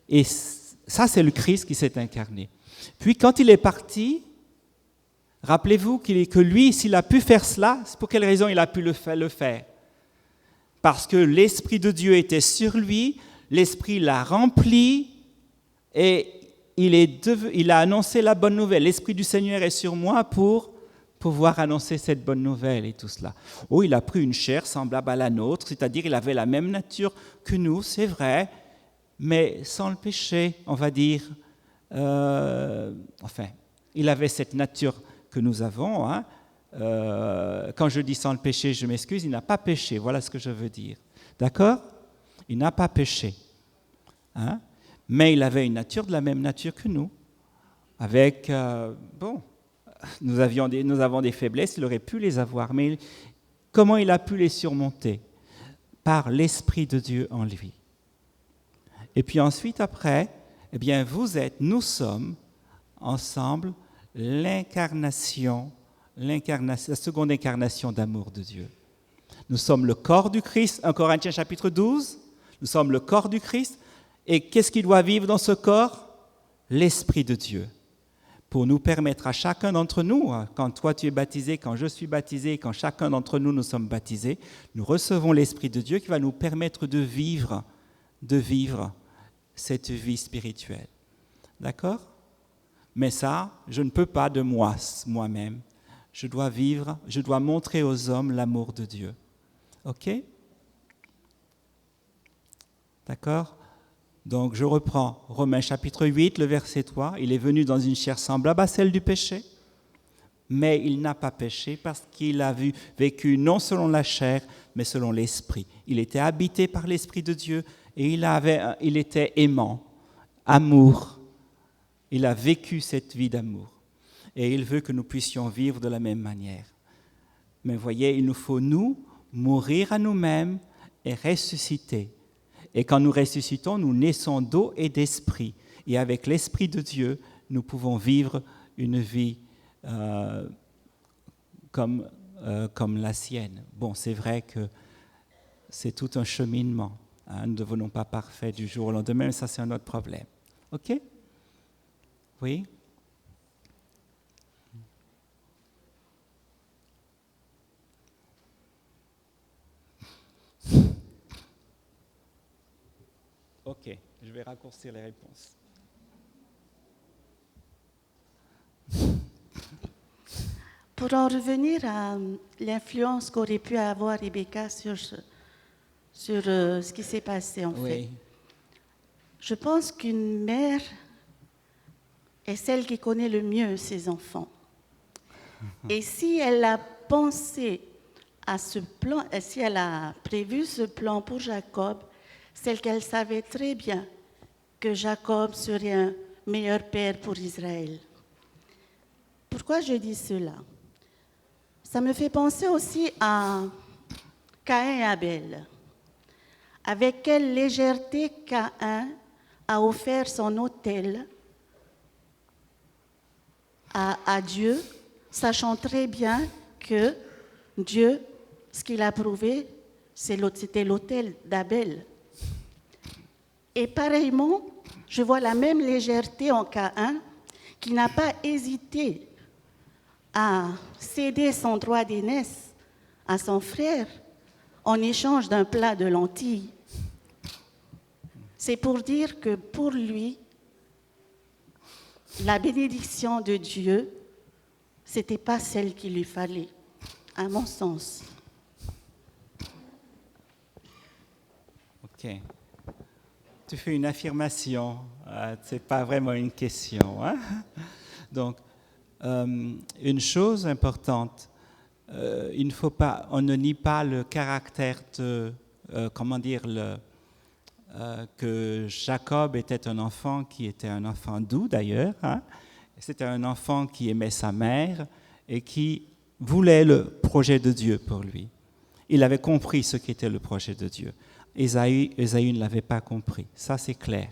et ça c'est le Christ qui s'est incarné. Puis quand il est parti, rappelez-vous que lui, s'il a pu faire cela, c'est pour quelle raison il a pu le faire? Parce que l'Esprit de Dieu était sur lui, l'Esprit l'a rempli et il a annoncé la bonne nouvelle. L'Esprit du Seigneur est sur moi pour pouvoir annoncer cette bonne nouvelle et tout cela. Oh, il a pris une chair semblable à la nôtre, c'est-à-dire il avait la même nature que nous, c'est vrai, mais sans le péché, on va dire. Enfin, il avait cette nature que nous avons. Hein. Quand je dis sans le péché, je m'excuse, il n'a pas péché, voilà ce que je veux dire. D'accord? Il n'a pas péché. Hein? Mais il avait une nature de la même nature que nous. Avec, nous avons des faiblesses, il aurait pu les avoir, mais comment il a pu les surmonter? Par l'Esprit de Dieu en lui. Et puis ensuite, après, eh bien, nous sommes ensemble la seconde incarnation d'amour de Dieu. Nous sommes le corps du Christ, 1 Corinthiens chapitre 12, nous sommes le corps du Christ, et qu'est-ce qui doit vivre dans ce corps? L'Esprit de Dieu, pour nous permettre à chacun d'entre nous, quand toi tu es baptisé, quand je suis baptisé, quand chacun d'entre nous sommes baptisés, nous recevons l'Esprit de Dieu qui va nous permettre de vivre cette vie spirituelle. D'accord? Mais ça, je ne peux pas de moi-même. Je dois montrer aux hommes l'amour de Dieu. OK? D'accord? Donc je reprends Romains chapitre 8, le verset 3. Il est venu dans une chair semblable à celle du péché, mais il n'a pas péché parce qu'il a vécu non selon la chair, mais selon l'Esprit. Il était habité par l'Esprit de Dieu et il était aimant, amour. Il a vécu cette vie d'amour. Et il veut que nous puissions vivre de la même manière. Mais voyez, il nous faut, mourir à nous-mêmes et ressusciter. Et quand nous ressuscitons, nous naissons d'eau et d'esprit. Et avec l'Esprit de Dieu, nous pouvons vivre une vie comme la sienne. Bon, c'est vrai que c'est tout un cheminement. Hein. Nous ne devenons pas parfaits du jour au lendemain, mais ça, c'est un autre problème. OK? Oui? OK, je vais raccourcir les réponses. Pour en revenir à l'influence qu'aurait pu avoir Rebecca sur ce qui s'est passé, en fait. Je pense qu'une mère est celle qui connaît le mieux ses enfants. Et si elle a pensé à ce plan, si elle a prévu ce plan pour Jacob, c'est qu'elle savait très bien que Jacob serait un meilleur père pour Israël. Pourquoi je dis cela? Ça me fait penser aussi à Caïn et Abel. Avec quelle légèreté Caïn a offert son autel à Dieu, sachant très bien que Dieu, ce qu'il a prouvé, c'était l'autel d'Abel. Et pareillement, je vois la même légèreté en Caïn, qui n'a pas hésité à céder son droit d'aînesse à son frère en échange d'un plat de lentilles. C'est pour dire que pour lui, la bénédiction de Dieu, ce n'était pas celle qu'il lui fallait, à mon sens. OK. Tu fais une affirmation, ce n'est pas vraiment une question. Hein? Donc, une chose importante, on ne nie pas le caractère que Jacob était un enfant qui était un enfant doux d'ailleurs. Hein? C'était un enfant qui aimait sa mère et qui voulait le projet de Dieu pour lui. Il avait compris ce qu'était le projet de Dieu. Ésaü ne l'avait pas compris. Ça, c'est clair.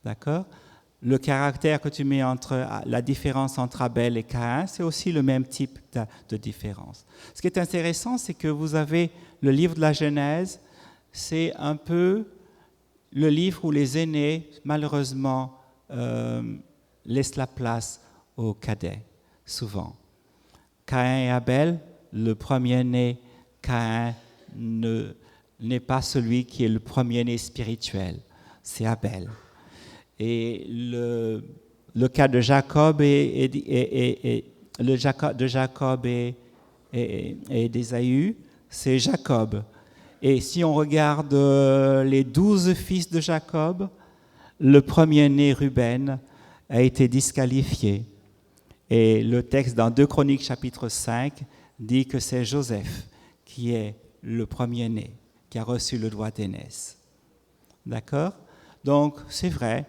D'accord? Le caractère que tu mets entre la différence entre Abel et Caïn, c'est aussi le même type de différence. Ce qui est intéressant, c'est que vous avez le livre de la Genèse, c'est un peu le livre où les aînés, malheureusement, laissent la place aux cadets, souvent. Caïn et Abel, le premier-né, Caïn n'est pas celui qui est le premier-né spirituel, c'est Abel. Et le cas de Jacob et d'Ésaü, c'est Jacob. Et si on regarde les 12 fils de Jacob, le premier-né Ruben a été disqualifié. Et le texte dans 2 Chroniques chapitre 5 dit que c'est Joseph qui est le premier-né, qui a reçu le droit d'aînesse. D'accord? Donc, c'est vrai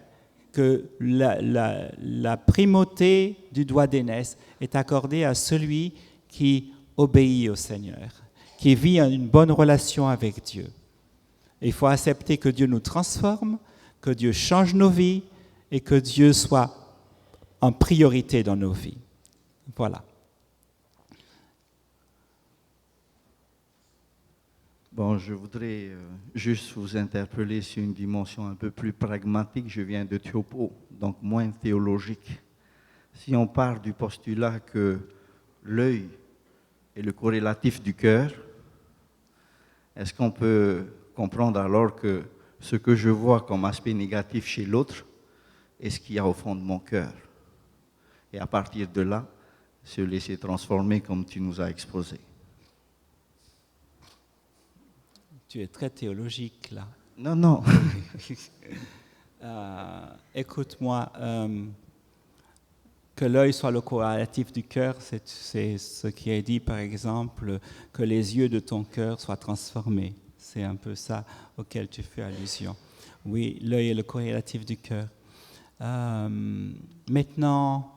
que la primauté du droit d'aînesse est accordée à celui qui obéit au Seigneur, qui vit une bonne relation avec Dieu. Il faut accepter que Dieu nous transforme, que Dieu change nos vies et que Dieu soit en priorité dans nos vies. Voilà. Bon, je voudrais juste vous interpeller sur une dimension un peu plus pragmatique. Je viens de Théopo, donc moins théologique. Si on part du postulat que l'œil est le corrélatif du cœur, est-ce qu'on peut comprendre alors que ce que je vois comme aspect négatif chez l'autre est ce qu'il y a au fond de mon cœur? Et à partir de là, se laisser transformer comme tu nous as exposé. Tu es très théologique, là. Non. Écoute-moi, que l'œil soit le corrélatif du cœur, c'est ce qui est dit, par exemple, que les yeux de ton cœur soient transformés. C'est un peu ça auquel tu fais allusion. Oui, l'œil est le corrélatif du cœur. Maintenant,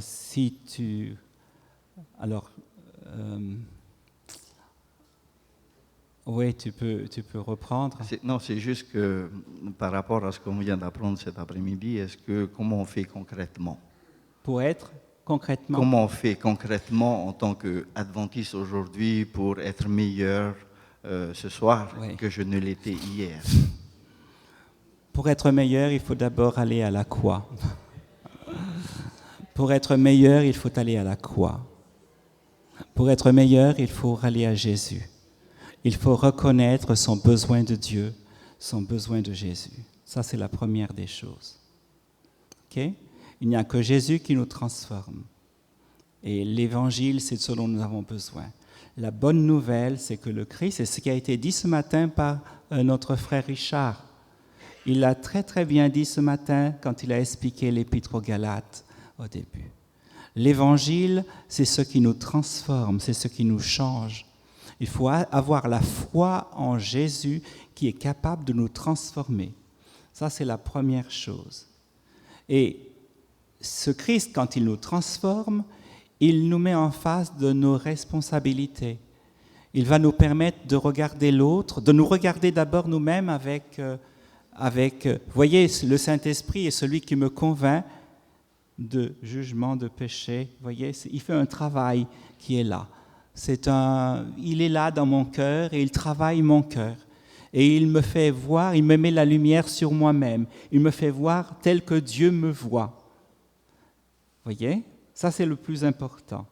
si tu... Alors... oui, tu peux reprendre. Non, c'est juste que par rapport à ce qu'on vient d'apprendre cet après-midi, comment on fait concrètement? Pour être concrètement? Comment on fait concrètement en tant qu'adventiste aujourd'hui pour être meilleur ce soir que je ne l'étais hier? Pour être meilleur, il faut d'abord aller à la croix. Pour être meilleur, il faut aller à la croix. Pour être meilleur, il faut aller à Jésus. Il faut reconnaître son besoin de Dieu, son besoin de Jésus. Ça, c'est la première des choses. Okay? Il n'y a que Jésus qui nous transforme. Et l'Évangile, c'est ce dont nous avons besoin. La bonne nouvelle, c'est que le Christ, c'est ce qui a été dit ce matin par notre frère Richard. Il l'a très très bien dit ce matin quand il a expliqué l'Épître aux Galates au début. L'Évangile, c'est ce qui nous transforme, c'est ce qui nous change. Il faut avoir la foi en Jésus qui est capable de nous transformer. Ça, c'est la première chose. Et ce Christ, quand il nous transforme, il nous met en face de nos responsabilités. Il va nous permettre de regarder l'autre, de nous regarder d'abord nous-mêmes avec vous voyez, le Saint-Esprit est celui qui me convainc de jugement, de péché. Vous voyez, il fait un travail qui est là. Il est là dans mon cœur et il travaille mon cœur. Et il me fait voir, il me met la lumière sur moi-même. Il me fait voir tel que Dieu me voit. Vous voyez? Ça, c'est le plus important.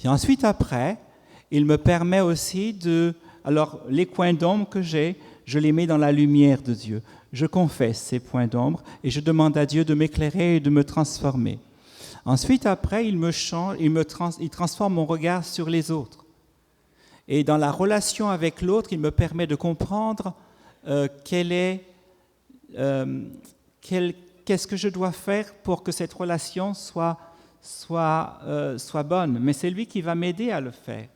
Et ensuite, après, il me permet aussi alors, les coins d'ombre que j'ai, je les mets dans la lumière de Dieu. Je confesse ces points d'ombre et je demande à Dieu de m'éclairer et de me transformer. Ensuite, après, il transforme mon regard sur les autres. Et dans la relation avec l'autre, il me permet de comprendre qu'est-ce que je dois faire pour que cette relation soit bonne. Mais c'est lui qui va m'aider à le faire,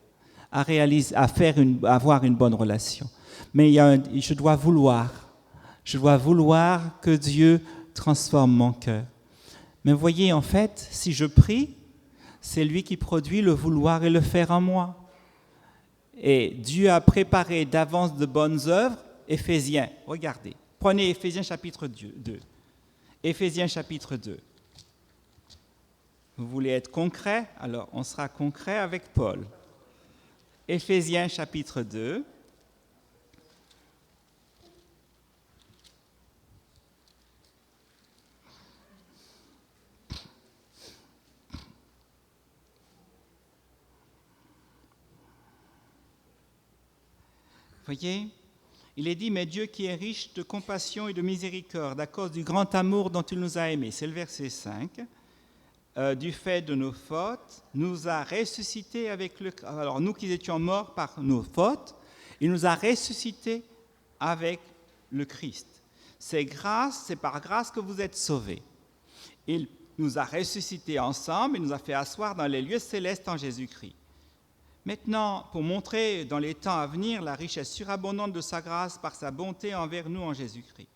à avoir une bonne relation. Mais je dois vouloir que Dieu transforme mon cœur. Mais vous voyez, en fait, si je prie, c'est lui qui produit le vouloir et le faire en moi. Et Dieu a préparé d'avance de bonnes œuvres. Éphésiens, regardez. Prenez Éphésiens chapitre 2. Éphésiens chapitre 2. Vous voulez être concret? Alors, on sera concret avec Paul. Éphésiens chapitre 2. Voyez, il est dit, mais Dieu qui est riche de compassion et de miséricorde, à cause du grand amour dont il nous a aimés, c'est le verset 5, du fait de nos fautes, nous a ressuscités avec le... Alors nous qui étions morts par nos fautes, il nous a ressuscités avec le Christ. C'est par grâce que vous êtes sauvés. Il nous a ressuscités ensemble, il nous a fait asseoir dans les lieux célestes en Jésus-Christ. Maintenant, pour montrer dans les temps à venir la richesse surabondante de sa grâce par sa bonté envers nous en Jésus-Christ.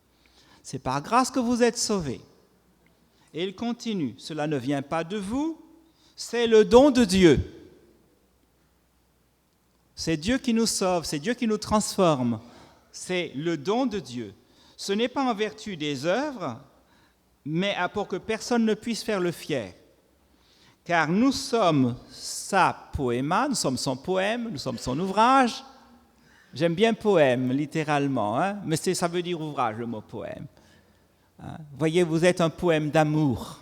C'est par grâce que vous êtes sauvés. Et il continue, cela ne vient pas de vous, c'est le don de Dieu. C'est Dieu qui nous sauve, c'est Dieu qui nous transforme. C'est le don de Dieu. Ce n'est pas en vertu des œuvres, mais pour que personne ne puisse faire le fier. Car nous sommes sa poéma, nous sommes son poème, nous sommes son ouvrage. J'aime bien poème, littéralement, hein, mais ça veut dire ouvrage, le mot poème. Voyez, vous êtes un poème d'amour.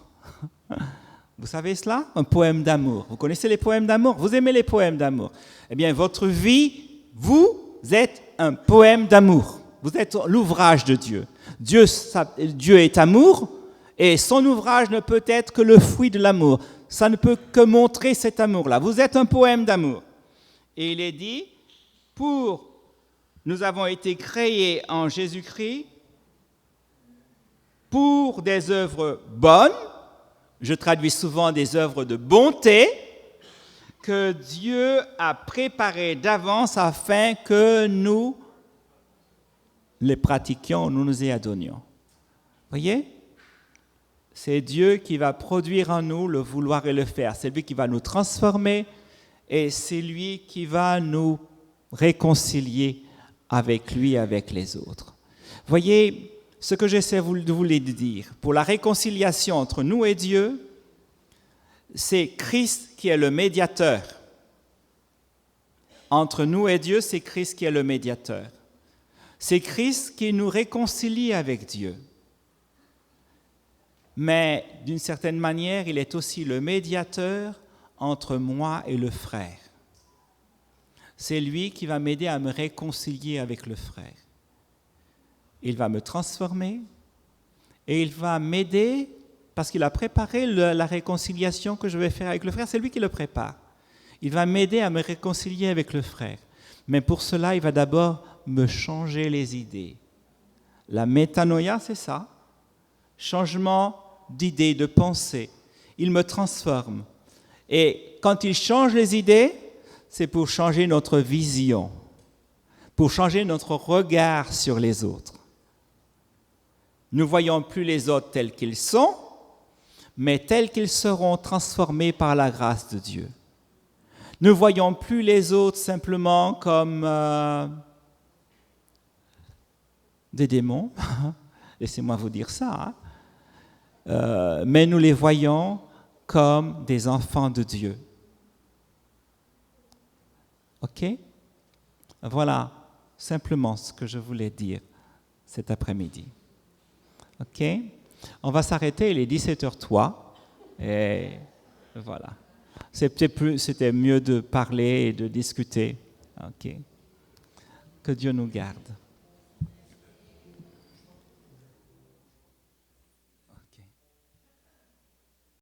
Vous savez cela? Un poème d'amour. Vous connaissez les poèmes d'amour? Vous aimez les poèmes d'amour? Eh bien, votre vie, vous êtes un poème d'amour. Vous êtes l'ouvrage de Dieu. Dieu est amour et son ouvrage ne peut être que le fruit de l'amour. Ça ne peut que montrer cet amour-là. Vous êtes un poème d'amour. Et il est dit, nous avons été créés en Jésus-Christ pour des œuvres bonnes, je traduis souvent des œuvres de bonté, que Dieu a préparées d'avance afin que nous les pratiquions, nous nous y adonnions. Voyez ? C'est Dieu qui va produire en nous le vouloir et le faire. C'est lui qui va nous transformer et c'est lui qui va nous réconcilier avec lui et avec les autres. Voyez ce que j'essaie de vous dire. Pour la réconciliation entre nous et Dieu, c'est Christ qui est le médiateur. Entre nous et Dieu, c'est Christ qui est le médiateur. C'est Christ qui nous réconcilie avec Dieu. Mais d'une certaine manière, il est aussi le médiateur entre moi et le frère. C'est lui qui va m'aider à me réconcilier avec le frère. Il va me transformer et il va m'aider parce qu'il a préparé la réconciliation que je vais faire avec le frère. C'est lui qui le prépare. Il va m'aider à me réconcilier avec le frère. Mais pour cela, il va d'abord me changer les idées. La métanoïa, c'est ça. Changement d'idées, de pensée. Il me transforme. Et quand il change les idées, c'est pour changer notre vision, pour changer notre regard sur les autres. Nous ne voyons plus les autres tels qu'ils sont, mais tels qu'ils seront transformés par la grâce de Dieu. Ne voyons plus les autres simplement comme des démons, laissez-moi vous dire ça, mais nous les voyons comme des enfants de Dieu. OK? Voilà simplement ce que je voulais dire cet après-midi. OK? On va s'arrêter, il est 17h03. Et voilà. C'était mieux de parler et de discuter. OK? Que Dieu nous garde.